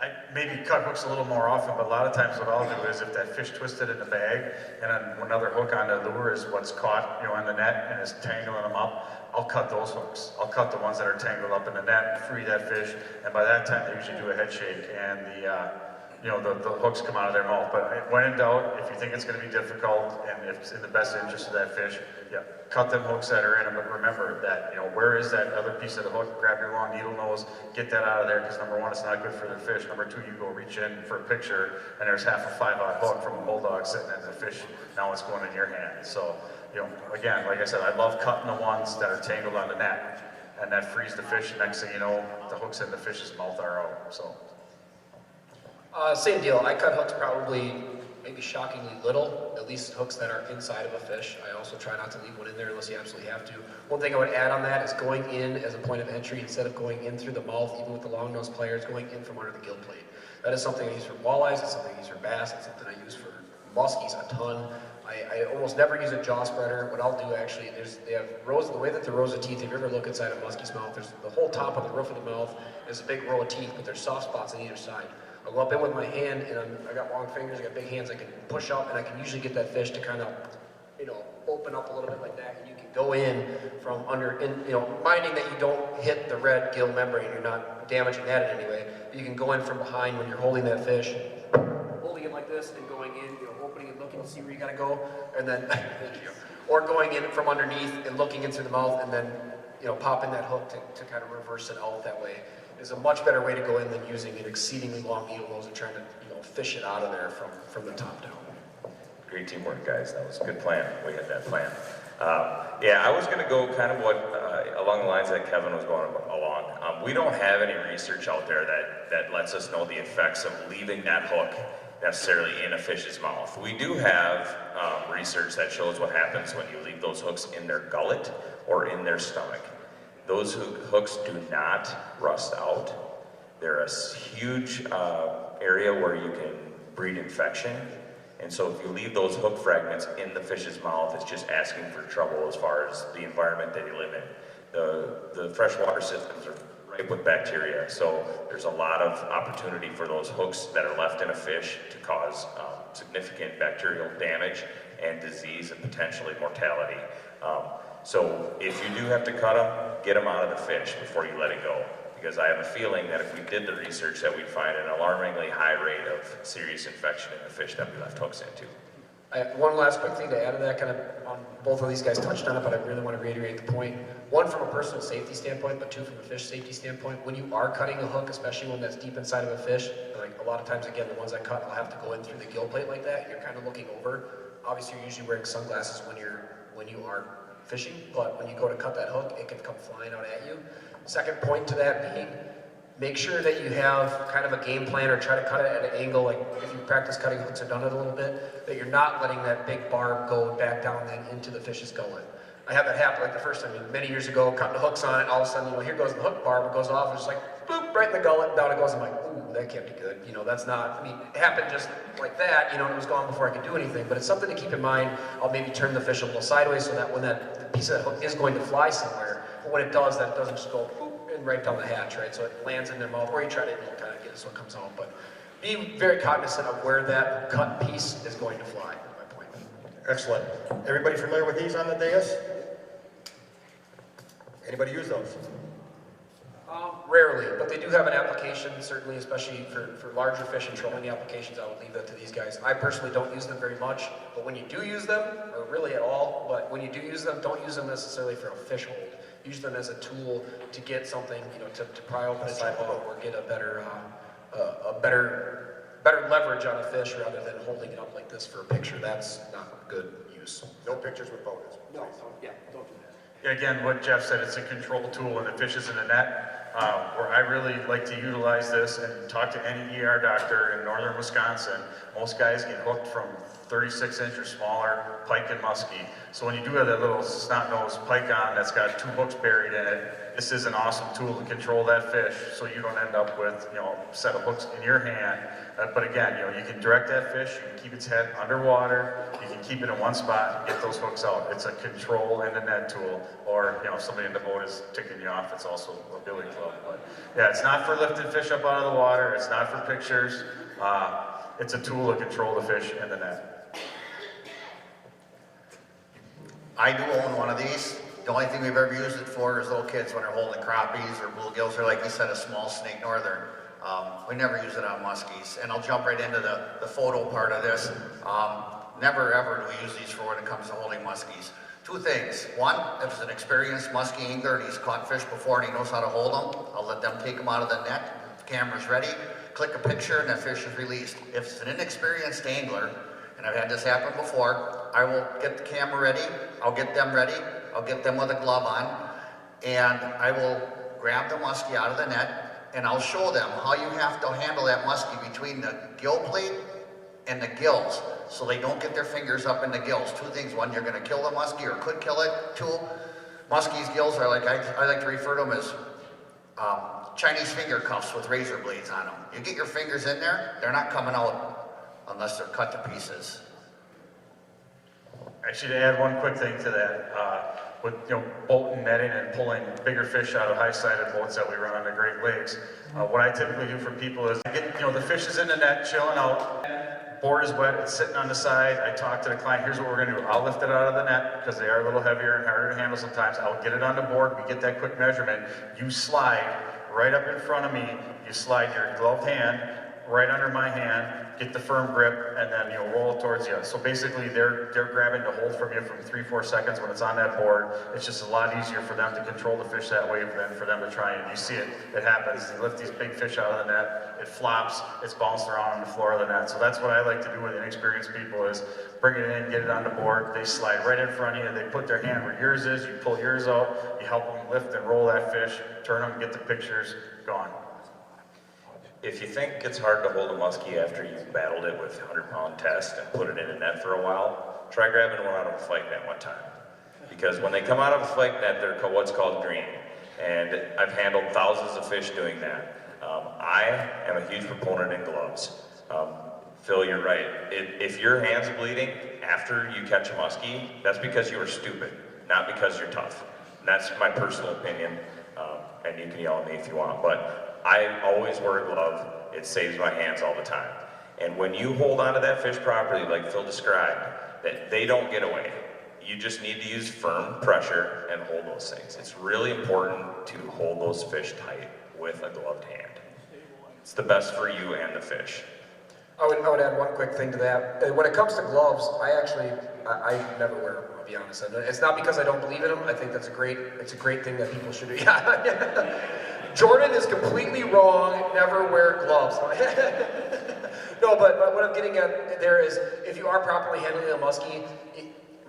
I maybe cut hooks a little more often, but a lot of times what I'll do is if that fish twisted in the bag and then another hook on the lure is what's caught, you know, in the net and is tangling them up, I'll cut those hooks. I'll cut the ones that are tangled up in the net, free that fish, and by that time they usually do a head shake and the hooks come out of their mouth. But when in doubt, if you think it's going to be difficult and if it's in the best interest of that fish, yeah, cut them hooks that are in them. But remember that, you know, where is that other piece of the hook? Grab your long needle nose, get that out of there, because number one, it's not good for the fish. Number two, you go reach in for a picture and there's half a 5-aught hook from a bulldog sitting in the fish. Now it's going in your hand. So, you know, again, like I said, I love cutting the ones that are tangled on the net, and that frees the fish. Next thing you know, the hooks in the fish's mouth are out. So. Same deal. I cut hooks probably, maybe shockingly little, at least hooks that are inside of a fish. I also try not to leave one in there unless you absolutely have to. One thing I would add on that is going in as a point of entry instead of going in through the mouth, even with the long nose pliers, going in from under the gill plate. That is something I use for walleyes, it's something I use for bass, it's something I use for muskies a ton. I almost never use a jaw spreader. What I'll do actually, they have rows, the way that the rows of teeth, if you ever look inside a muskie's mouth, there's the whole top of the roof of the mouth is a big row of teeth, but there's soft spots on either side. I'll go up in with my hand, and I got long fingers, I got big hands, I can push up, and I can usually get that fish to kind of, you know, open up a little bit like that, and you can go in from under, you know, minding that you don't hit the red gill membrane, you're not damaging that in any way, but you can go in from behind when you're holding that fish, holding it like this, and going in, you know, opening and looking to see where you gotta go, and then, thank you, or going in from underneath and looking into the mouth, and then, you know, popping that hook to kind of reverse it out that way. Is a much better way to go in than using an exceedingly long needle nose and trying to, you know, fish it out of there from the top down. Great teamwork, guys. That was a good plan. We had that plan. Yeah, I was going to go kind of along the lines that Kevin was going along. We don't have any research out there that lets us know the effects of leaving that hook necessarily in a fish's mouth. We do have research that shows what happens when you leave those hooks in their gullet or in their stomach. Those hooks do not rust out. They're a huge area where you can breed infection. And so if you leave those hook fragments in the fish's mouth, it's just asking for trouble as far as the environment that you live in. The freshwater systems are ripe with bacteria, so there's a lot of opportunity for those hooks that are left in a fish to cause significant bacterial damage and disease and potentially mortality. So if you do have to cut them, get them out of the fish before you let it go. Because I have a feeling that if we did the research that we'd find an alarmingly high rate of serious infection in the fish that we left hooks into. One last quick thing to add to that, kind of on both of these guys touched on it, but I really want to reiterate the point. One, from a personal safety standpoint, but two, from a fish safety standpoint. When you are cutting a hook, especially one that's deep inside of a fish, like a lot of times, again, the ones I cut, I'll have to go in through the gill plate like that. You're kind of looking over. Obviously, you're usually wearing sunglasses when you are fishing, but when you go to cut that hook, it can come flying out at you. Second point to that being, make sure that you have kind of a game plan or try to cut it at an angle, like if you practice cutting hooks or done it a little bit, that you're not letting that big barb go back down then into the fish's gullet. I had that happen like the first time, many years ago, cutting the hooks on it, all of a sudden, you know, here goes the hook barb, it goes off, and it's like, boop, right in the gullet, down it goes. I'm like, ooh, that can't be good. You know, that's not, I mean, it happened just like that, you know, and it was gone before I could do anything, but it's something to keep in mind. I'll maybe turn the fish a little sideways so that when that piece of that hook is going to fly somewhere, but when it does, that it doesn't just go, boop, and right down the hatch, right? So it lands in their mouth, or you try to, you know, kind of get it so it comes out, but be very cognizant of where that cut piece is going to fly, is my point. Excellent. Everybody familiar with these on the dais? Anybody use those? Rarely, but they do have an application, certainly, especially for larger fish and trolling applications. I would leave that to these guys. I personally don't use them very much, but when you do use them, or really at all, but when you do use them, don't use them necessarily for a fish hold. Use them as a tool to get something, you know, to pry open a type of, or get a better leverage on a fish rather than holding it up like this for a picture. That's not good use. No pictures with photos. No, yeah, don't do that. Again, what Jeff said, it's a control tool when the fish is in the net. Where I really like to utilize this and talk to any ER doctor in northern Wisconsin. Most guys get hooked from 36-inch or smaller pike and muskie. So when you do have that little snot-nosed pike on that's got 2 hooks buried in it, this is an awesome tool to control that fish so you don't end up with, you know, a set of hooks in your hand. But again, you know, you can direct that fish, you can keep its head underwater, you can keep it in one spot and get those hooks out. It's a control and a net tool. Or, you know, if somebody in the boat is ticking you off, it's also a billy club. But yeah, it's not for lifting fish up out of the water, it's not for pictures. It's a tool to control the fish in the net. I do own one of these. The only thing we've ever used it for is little kids when they're holding crappies or bluegills, or like you said, a small snake northern. We never use it on muskies. And I'll jump right into the photo part of this. Never ever do we use these for when it comes to holding muskies. 2 things. One, if it's an experienced muskie angler and he's caught fish before and he knows how to hold them, I'll let them take them out of the net. The camera's ready, click a picture and that fish is released. If it's an inexperienced angler, and I've had this happen before, I will get the camera ready, I'll get them ready, I'll get them with a glove on, and I will grab the muskie out of the net, and I'll show them how you have to handle that muskie between the gill plate and the gills, so they don't get their fingers up in the gills. 2 things. 1, you're going to kill the muskie or could kill it. 2, muskie's gills are like, I like to refer to them as Chinese finger cuffs with razor blades on them. You get your fingers in there, they're not coming out unless they're cut to pieces. Actually, to add one quick thing to that, with, you know, boat and netting and pulling bigger fish out of high-sided boats that we run on the Great Lakes, what I typically do for people is get, you know, the fish is in the net, chilling out, board is wet, it's sitting on the side. I talk to the client, here's what we're gonna do. I'll lift it out of the net because they are a little heavier and harder to handle sometimes. I'll get it on the board, we get that quick measurement. You slide right up in front of me, you slide your gloved hand right under my hand, get the firm grip, and then you'll roll it towards you. So basically they're grabbing to hold from you from 3-4 seconds when it's on that board. It's just a lot easier for them to control the fish that way than for them to try and, you see it, it happens. They lift these big fish out of the net, it flops, it's bounced around on the floor of the net. So that's what I like to do with inexperienced people is bring it in, get it on the board, they slide right in front of you, they put their hand where yours is, you pull yours out, you help them lift and roll that fish, turn them, get the pictures, gone. If you think it's hard to hold a muskie after you've battled it with 100-pound test and put it in a net for a while, try grabbing one out of a flake net one time. Because when they come out of a flake net, they're what's called green. And I've handled thousands of fish doing that. I am a huge proponent in gloves. Phil, you're right. If your hand's bleeding after you catch a muskie, that's because you were stupid, not because you're tough. And that's my personal opinion, and you can yell at me if you want. But I always wear a glove. It saves my hands all the time. And when you hold onto that fish properly, like Phil described, that they don't get away. You just need to use firm pressure and hold those things. It's really important to hold those fish tight with a gloved hand. It's the best for you and the fish. I would add one quick thing to that. When it comes to gloves, I never wear them, I'll be honest. And it's not because I don't believe in them. I think it's a great thing that people should do. Yeah. Jordan is completely wrong, never wear gloves. No, but what I'm getting at there is, if you are properly handling a muskie,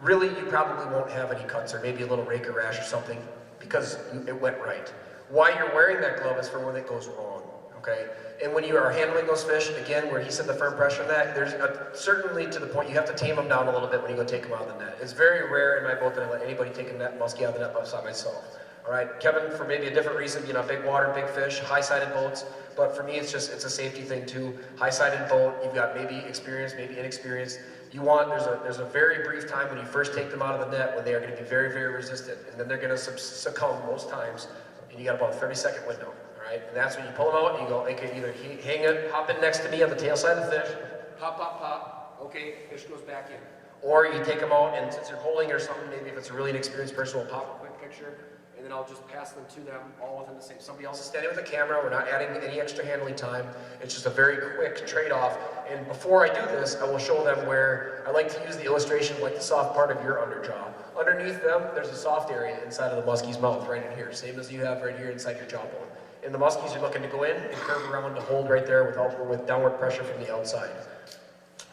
really you probably won't have any cuts or maybe a little rake or rash or something because it went right. Why you're wearing that glove is for when it goes wrong, okay? And when you are handling those fish, again, where he said the firm pressure on that, there's certainly to the point you have to tame them down a little bit when you go take them out of the net. It's very rare in my boat that I let anybody take a net muskie out of the net beside myself. All right, Kevin, for maybe a different reason, you know, big water, big fish, high-sided boats, but for me, it's a safety thing too. High-sided boat, you've got maybe experienced, maybe inexperienced. There's a very brief time when you first take them out of the net when they are going to be very, very resistant, and then they're going to succumb most times, and you got about a 30-second window, all right? And that's when you pull them out, and you go, okay, either hang it, hop in next to me on the tail side of the fish, pop, pop, pop, okay, fish goes back in. Or you take them out, and since you're holding or something, maybe if it's a really inexperienced person, we'll pop a quick picture, and and then I'll just pass them to them all within the same. Somebody else is standing with a camera, we're not adding any extra handling time. It's just a very quick trade-off. And before I do this, I will show them where I like to use the illustration like the soft part of your underjaw. Underneath them, there's a soft area inside of the muskie's mouth, right in here, same as you have right here inside your jawbone. In the muskies, you're looking to go in and curve around to hold right there with downward pressure from the outside.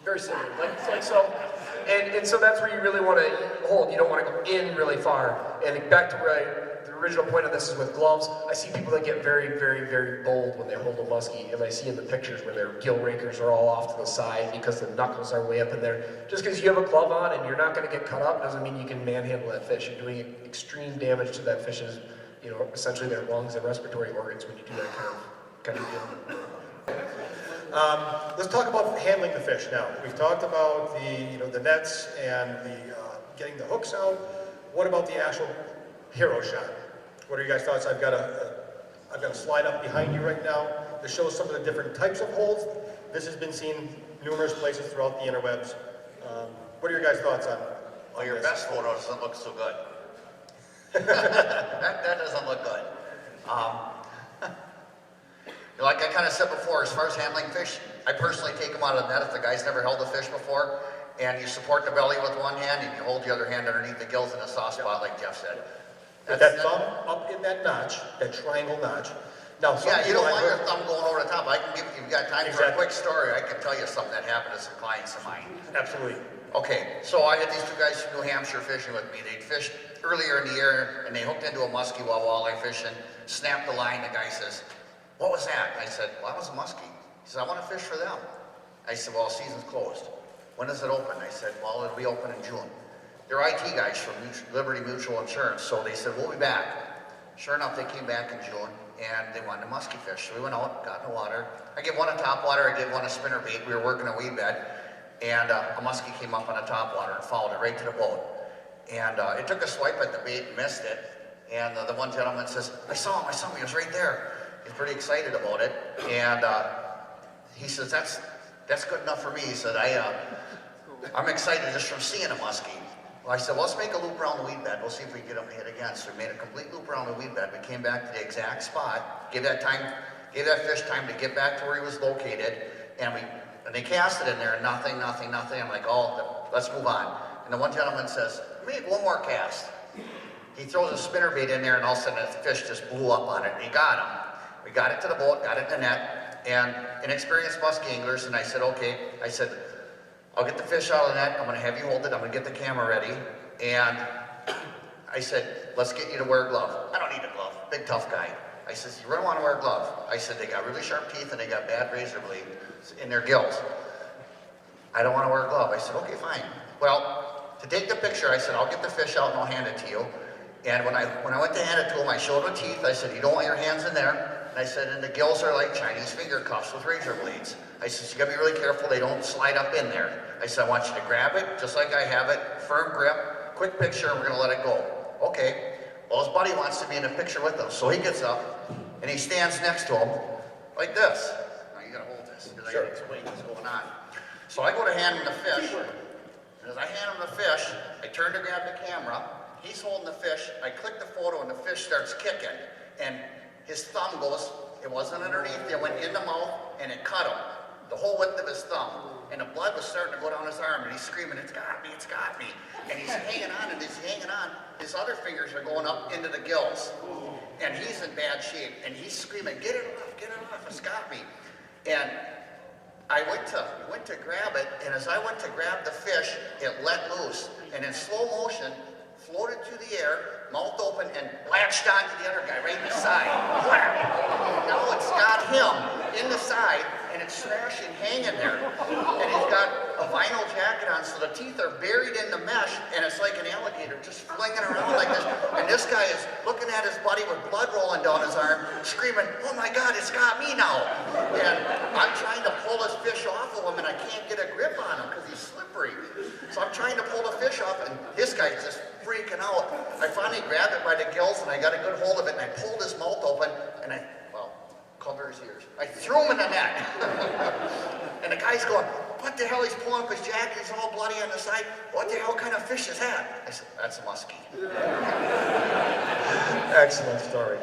Very similar, like so. And so that's where you really want to hold. You don't want to go in really far. And back to where the original point of this is with gloves. I see people that get very, very, very bold when they hold a muskie. And I see in the pictures where their gill rakers are all off to the side because the knuckles are way up in there. Just because you have a glove on and you're not going to get cut up doesn't mean you can manhandle that fish. You're doing extreme damage to that fish's, essentially their lungs and respiratory organs when you do that kind of deal. Let's talk about handling the fish now. We've talked about the nets and the getting the hooks out. What about the actual hero shot? What are your guys' thoughts? I've got a slide up behind you right now that shows some of the different types of holds. This has been seen numerous places throughout the interwebs. What are your guys' thoughts on? Well, your best photo doesn't look so good. that doesn't look good. Like I kind of said before, as far as handling fish, I personally take them out of the net if the guy's never held a fish before, and you support the belly with one hand and you hold the other hand underneath the gills in a soft spot like Jeff said. With that thumb up in that notch, that triangle notch. Now, yeah, you don't want your thumb going over the top. I can give, if you've got time for a Exactly. quick story, I can tell you something that happened to some clients of mine. Absolutely. Okay, so I had these two guys from New Hampshire fishing with me. They'd fished earlier in the year and they hooked into a muskie while walleye fishing, snapped the line. The guy says, "What was that?" I said, "Well, that was a muskie." He said, "I want to fish for them." I said, "Well, season's closed. When does it open?" I said, "Well, it'll be open in June." They're IT guys from Liberty Mutual Insurance, so they said, "We'll be back." Sure enough, they came back in June and they wanted to muskie fish. So we went out, got in the water. I gave one a top water, I gave one a spinner bait. We were working a weed bed and a muskie came up on a top water and followed it right to the boat. And it took a swipe at the bait and missed it. And the one gentleman says, I saw him, he was right there. He's pretty excited about it. And he says, that's good enough for me. He said, I'm excited just from seeing a muskie. Well, I said, well, let's make a loop around the weed bed. We'll see if we can get him to hit again. So we made a complete loop around the weed bed. We came back to the exact spot, gave that fish time to get back to where he was located, and they cast it in there, and nothing. I'm like, oh, let's move on. And the one gentleman says, make one more cast. He throws a spinner bait in there, and all of a sudden the fish just blew up on it, and he got him. We got it to the boat, got it in the net, and inexperienced muskie anglers, and I said, okay. I said, I'll get the fish out of the net, I'm gonna have you hold it, I'm gonna get the camera ready, and I said, let's get you to wear a glove. I don't need a glove, big tough guy. I said, you really wanna wear a glove? I said, they got really sharp teeth and they got bad razor blades in their gills. I don't wanna wear a glove. I said, okay, fine. Well, to take the picture, I said, I'll get the fish out and I'll hand it to you. And when I went to hand it to him, I showed the teeth. I said, you don't want your hands in there. And I said, and the gills are like Chinese finger cuffs with razor blades. I said, you gotta be really careful they don't slide up in there. I said, I want you to grab it, just like I have it, firm grip, quick picture, and we're gonna let it go. Okay. Well, his buddy wants to be in the picture with him, so he gets up, and he stands next to him, like this. Now you gotta hold this, because I gotta explain what's going on. So I go to hand him the fish, and as I hand him the fish, I turn to grab the camera, he's holding the fish, I click the photo, and the fish starts kicking, and his thumb goes, it wasn't underneath, it went in the mouth, and it cut him, the whole width of his thumb. And the blood was starting to go down his arm, and he's screaming, it's got me, it's got me. And he's hanging on, and he's hanging on. His other fingers are going up into the gills. And he's in bad shape, and he's screaming, get it off, it's got me. And I went to grab it, and as I went to grab the fish, it let loose. And in slow motion, floated through the air, mouth open, and latched onto the other guy right in the side. Whap! Now it's got him in the side, and it's smashing, hanging there. And he's got a vinyl jacket on, so the teeth are buried in the mesh, and it's like an alligator just flinging around like this. And this guy is looking at his buddy with blood rolling down his arm, screaming, oh my God, it's got me now. And I'm trying to pull this fish off of him, and I can't get a grip on him because he's slippery. So I'm trying to pull the fish off, and this guy's just freaking out. I finally grabbed it by the gills, and I got a good hold of it, and I pulled his mouth open, and cover his ears. I threw him in the net. And the guy's going, what the hell? He's pulling up his jacket, he's all bloody on the side. What the hell kind of fish is that? I said, that's a muskie. Excellent story.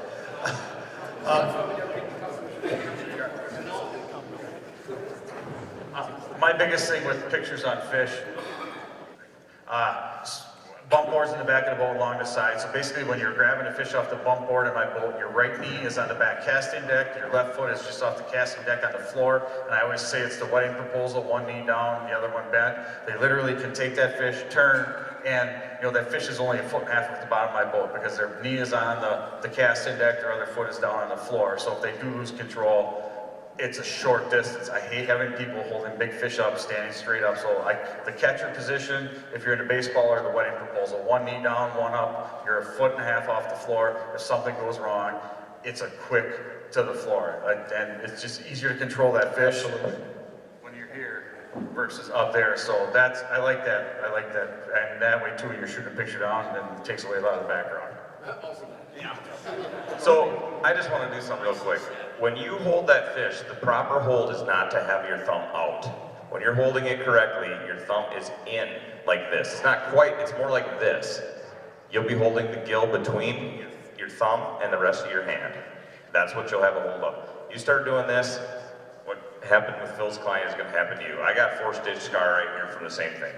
My biggest thing with pictures on fish, bump boards in the back of the boat along the side. So basically when you're grabbing a fish off the bump board in my boat, your right knee is on the back casting deck, your left foot is just off the casting deck on the floor. And I always say it's the wedding proposal, one knee down, the other one bent. They literally can take that fish, turn, and that fish is only 1.5 feet off the bottom of my boat because their knee is on the casting deck, their other foot is down on the floor. So if they do lose control, it's a short distance. I hate having people holding big fish up, standing straight up. So the catcher position, if you're in a baseball or the wedding proposal, one knee down, one up, you're 1.5 feet off the floor. If something goes wrong, it's a quick to the floor. And it's just easier to control that fish when you're here versus up there. So I like that. And that way too, you're shooting a picture down and it takes away a lot of the background. So I just want to do something real quick. When you hold that fish, the proper hold is not to have your thumb out. When you're holding it correctly, your thumb is in like this. It's not quite, it's more like this. You'll be holding the gill between your thumb and the rest of your hand. That's what you'll have a hold of. You start doing this, what happened with Phil's client is going to happen to you. I got 4-stitch scar right here from the same thing.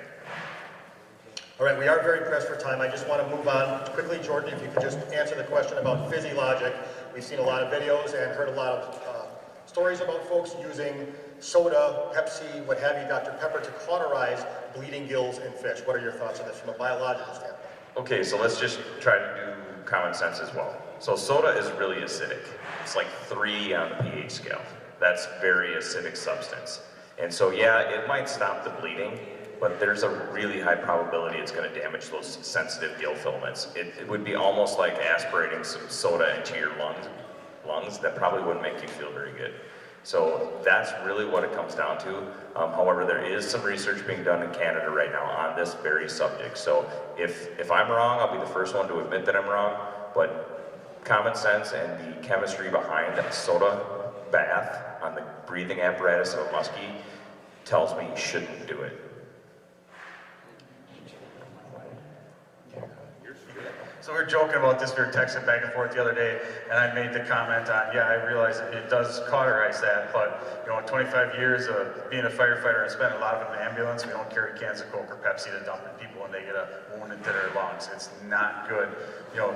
All right, we are very pressed for time. I just want to move on quickly. Jordan, if you could just answer the question about Physiology. We've seen a lot of videos and heard a lot of stories about folks using soda, Pepsi, what have you, Dr. Pepper, to cauterize bleeding gills in fish. What are your thoughts on this from a biological standpoint? Okay, so let's just try to do common sense as well. So soda is really acidic. It's like 3 on the pH scale. That's very acidic substance. And so yeah, it might stop the bleeding, but there's a really high probability it's going to damage those sensitive gill filaments. It would be almost like aspirating some soda into your lungs. That probably wouldn't make you feel very good. So that's really what it comes down to. However, there is some research being done in Canada right now on this very subject. So if I'm wrong, I'll be the first one to admit that I'm wrong, but common sense and the chemistry behind a soda bath on the breathing apparatus of a muskie tells me you shouldn't do it. So we were joking about this, we were texting back and forth the other day, and I made the comment on, yeah, I realize it does cauterize that, but in 25 years of being a firefighter and spending a lot of it in the ambulance, we don't carry cans of Coke or Pepsi to dump in people when they get a wound into their lungs. It's not good.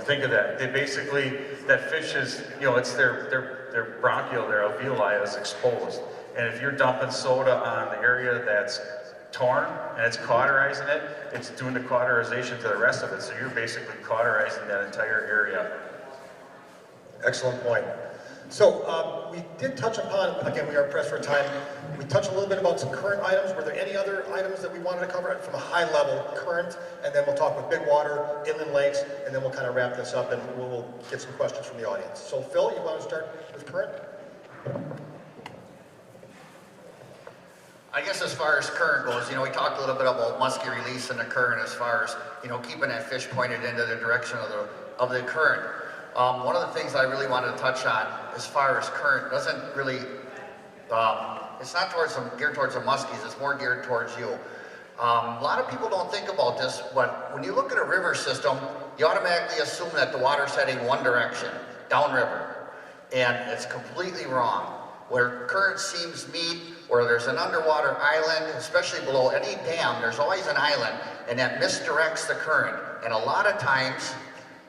Think of that. They basically, that fish is, it's their bronchial, their alveoli is exposed. And if you're dumping soda on the area that's torn and it's cauterizing it, it's doing the cauterization to the rest of it. So you're basically cauterizing that entire area. Excellent point. So we did touch upon, again, we are pressed for time, we touched a little bit about some current items. Were there any other items that we wanted to cover from a high level, current, and then we'll talk with big water, inland lakes, and then we'll kind of wrap this up and we'll get some questions from the audience. So Phil, you want to start with current? I guess as far as current goes, we talked a little bit about musky release and the current as far as, keeping that fish pointed into the direction of the current. One of the things I really wanted to touch on as far as current doesn't really, it's not geared towards the muskies, it's more geared towards you. A lot of people don't think about this, but when you look at a river system, you automatically assume that the water's heading one direction, downriver. And it's completely wrong. Where current seams meet, where there's an underwater island, especially below any dam, there's always an island, and that misdirects the current. And a lot of times,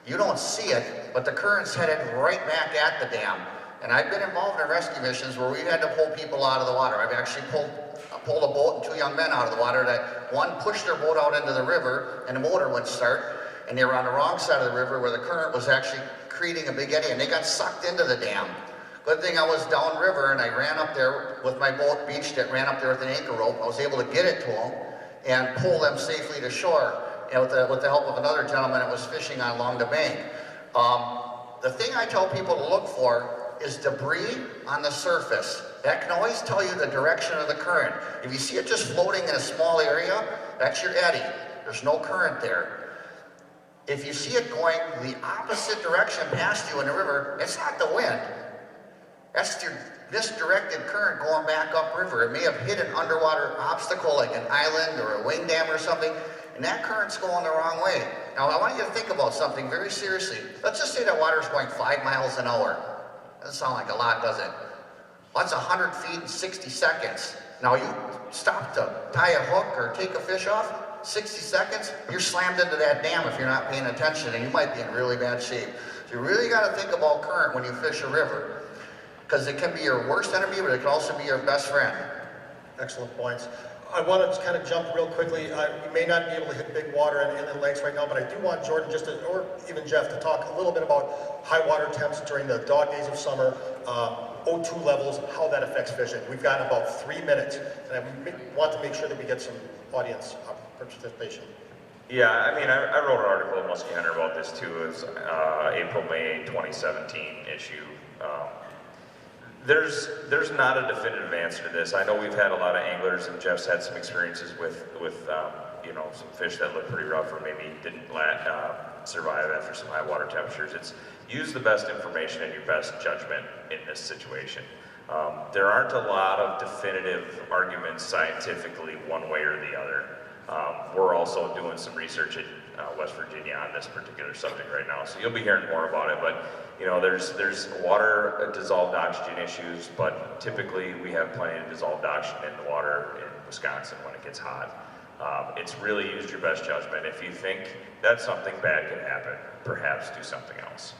you don't see it, but the current's headed right back at the dam. And I've been involved in rescue missions where we had to pull people out of the water. I've actually pulled a boat and 2 young men out of the water that one pushed their boat out into the river and the motor wouldn't start, and they were on the wrong side of the river where the current was actually creating a big eddy, and they got sucked into the dam. Good thing I was downriver and I ran up there with my boat, beached it, ran up there with an anchor rope. I was able to get it to them and pull them safely to shore, and with the help of another gentleman that was fishing along the bank. The thing I tell people to look for is debris on the surface. That can always tell you the direction of the current. If you see it just floating in a small area, that's your eddy. There's no current there. If you see it going the opposite direction past you in the river, it's not the wind. That's misdirected current going back upriver. It may have hit an underwater obstacle like an island or a wing dam or something, and that current's going the wrong way. Now, I want you to think about something very seriously. Let's just say that water is going 5 miles an hour. Doesn't sound like a lot, does it? Well, that's 100 feet in 60 seconds. Now, you stop to tie a hook or take a fish off, 60 seconds, you're slammed into that dam if you're not paying attention, and you might be in really bad shape. So you really got to think about current when you fish a river, because it can be your worst enemy, but it can also be your best friend. Excellent points. I want to just kind of jump real quickly. We may not be able to hit big water in lakes right now, but I do want Jordan just to, or even Jeff, to talk a little bit about high water temps during the dog days of summer, O2 levels, how that affects fishing. We've got about 3 minutes, and I want to make sure that we get some audience participation. Yeah, I mean, I wrote an article in Musky Hunter about this too. It was April-May 2017 issue. There's not a definitive answer to this. I know we've had a lot of anglers, and Jeff's had some experiences with you know, some fish that look pretty rough or maybe didn't survive after some high water temperatures. It's use the best information and your best judgment in this situation. There aren't a lot of definitive arguments scientifically one way or the other. We're also doing some research at West Virginia on this particular subject right now, so you'll be hearing more about it. But you know, there's water dissolved oxygen issues, but typically we have plenty of dissolved oxygen in the water in Wisconsin when it gets hot. It's really used your best judgment. If you think that something bad could happen, perhaps do something else.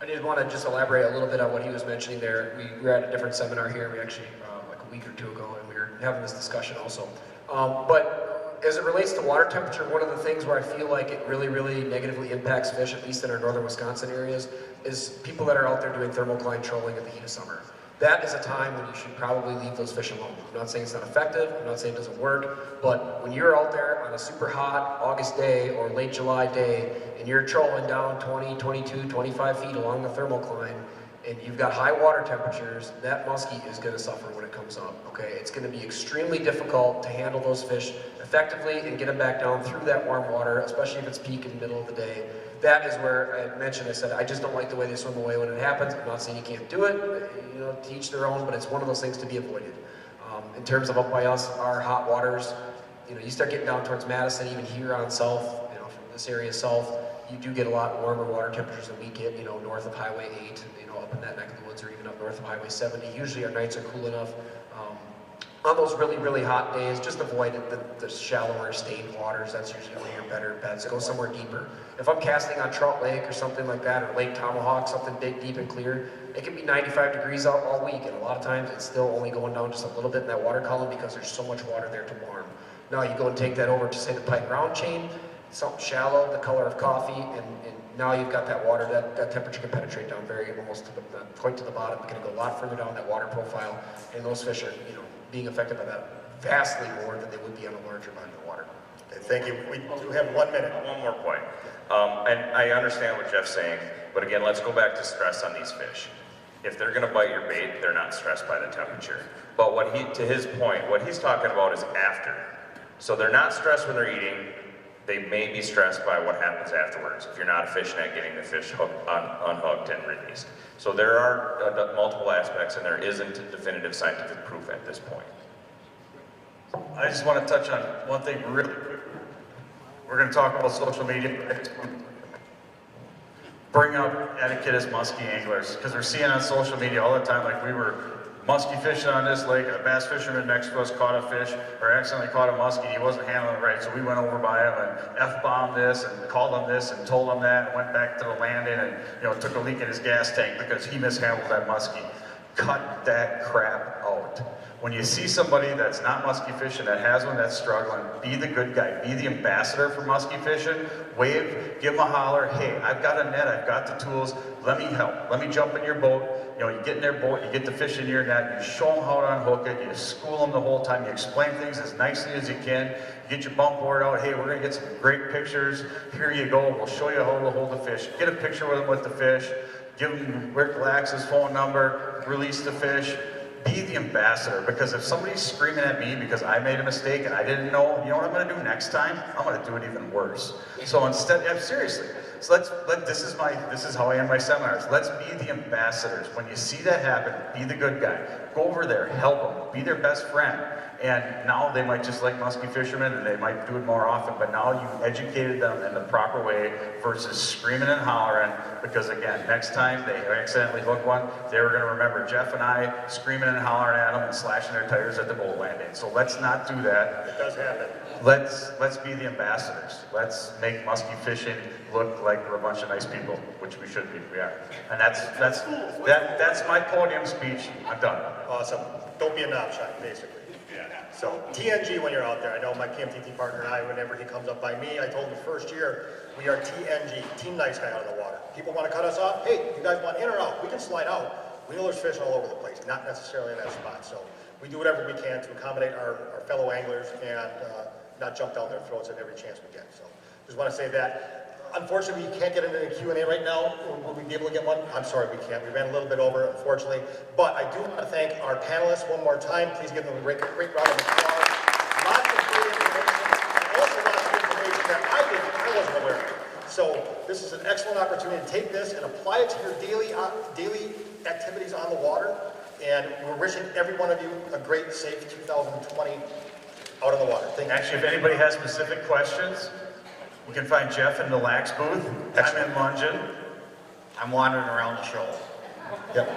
I did want to just elaborate a little bit on what he was mentioning there. We were at a different seminar here. We actually, like a week or two ago, and we were having this discussion also. But as it relates to water temperature, one of the things where I feel like it really, really negatively impacts fish, at least in our northern Wisconsin areas, is people that are out there doing thermocline trolling in the heat of summer. That is a time when you should probably leave those fish alone. I'm not saying it's not effective, I'm not saying it doesn't work, but when you're out there on a super hot August day or late July day, and you're trolling down 20, 22, 25 feet along the thermocline, and you've got high water temperatures, that muskie is going to suffer when it comes up, okay? It's going to be extremely difficult to handle those fish effectively and get them back down through that warm water, especially if it's peak in the middle of the day. That is where I mentioned, I said, I just don't like the way they swim away when it happens. I'm not saying you can't do it, you know, to each their own, but it's one of those things to be avoided. In terms of up by us, our hot waters, you know, you start getting down towards Madison, even here on south, you know, from this area south, you do get a lot warmer water temperatures than we get, you know, north of Highway 8, you know, up in that neck of the woods, or even up north of Highway 70. Usually our nights are cool enough. On those really, really hot days, just avoid the shallower stained waters. That's usually one of your better bets. Go somewhere deeper. If I'm casting on Trout Lake or something like that, or Lake Tomahawk, something big, deep and clear, it can be 95 degrees out all week, and a lot of times it's still only going down just a little bit in that water column because there's so much water there to warm. Now you go and take that over to, say, the Pike Ground Chain, something shallow, the color of coffee, and now you've got that water, that temperature can penetrate down very, almost to the point to the bottom. It's going to go a lot further down that water profile, and those fish are, you know, being affected by that vastly more than they would be on a larger body of water. Okay, thank you. We do have 1 minute. One more point. And I understand what Jeff's saying, but again, let's go back to stress on these fish. If they're going to bite your bait, they're not stressed by the temperature. But to his point, what he's talking about is after. So they're not stressed when they're eating. They may be stressed by what happens afterwards if you're not efficient at getting the fish unhooked and released. So there are multiple aspects, and there isn't definitive scientific proof at this point. I just want to touch on one thing really quick. We're going to talk about social media. I just want to bring up etiquette as musky anglers, because we're seeing on social media all the time, like we were musky fishing on this lake, and a bass fisherman next to us caught a fish, or accidentally caught a muskie, he wasn't handling it right, so we went over by him and F-bombed this, and called him this, and told him that, and went back to the landing, and, you know, took a leak in his gas tank because he mishandled that muskie. Cut that crap out. When you see somebody that's not musky fishing, that has one that's struggling, be the good guy, be the ambassador for musky fishing, wave, give them a holler, hey, I've got a net, I've got the tools, let me help, let me jump in your boat. You know, you get in their boat, you get the fish in your net, you show them how to unhook it, you school them the whole time, you explain things as nicely as you can, you get your bump board out, hey, we're gonna get some great pictures, here you go, we'll show you how to hold the fish, get a picture with them with the fish, give them Rick Lax's phone number, release the fish, be the ambassador, because if somebody's screaming at me because I made a mistake and I didn't know, you know what I'm gonna do next time? I'm gonna do it even worse. So instead, seriously, So this is how I end my seminars. Let's be the ambassadors. When you see that happen, be the good guy. Go over there, help them, be their best friend. And now they might just like musky fishermen and they might do it more often, but now you educated them in the proper way versus screaming and hollering, because again, next time they accidentally hook one, they were gonna remember Jeff and I screaming and hollering at them and slashing their tires at the boat landing. So let's not do that. It does happen. Let's be the ambassadors. Let's make musky fishing look like we're a bunch of nice people, which we should be. We are. And that's my podium speech. I'm done. Awesome. Don't be a knob shot, basically. So TNG when you're out there. I know my PMTT partner and I, whenever he comes up by me, I told him the first year, we are TNG, Team Nice Guy out of the water. People want to cut us off. Hey, you guys want in or out? We can slide out. We know there's fish all over the place, not necessarily in that spot. So we do whatever we can to accommodate our fellow anglers and not jump down their throats at every chance we get. So just want to say that. Unfortunately, we can't get into the Q&A right now. Will we be able to get one? I'm sorry, we can't. We ran a little bit over, unfortunately. But I do want to thank our panelists one more time. Please give them a great round of applause. Lots of great information, and also lots of information that I wasn't aware of. So this is an excellent opportunity to take this and apply it to your daily activities on the water. And we're wishing every one of you a great, safe 2020 out on the water. Thank you. Actually, if anybody has specific questions, you can find Jeff in the Lax booth. I'm in Lungin. I'm wandering around the show. Yep.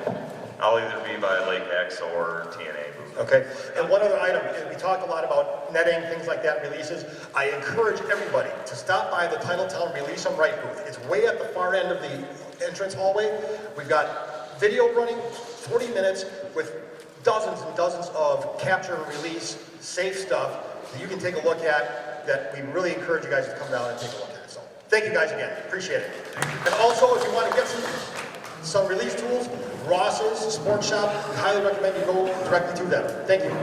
I'll either be by Lake X or TNA booth. Okay, and one other item, we talked a lot about netting, things like that, releases. I encourage everybody to stop by the Titletown Release 'em Right booth. It's way at the far end of the entrance hallway. We've got video running, 40 minutes with dozens and dozens of capture and release, safe stuff that you can take a look at, that we really encourage you guys to come down and take a look at it. So thank you guys again, appreciate it. And also, if you want to get some release tools, Ross's Sport Shop, we highly recommend you go directly to them. Thank you.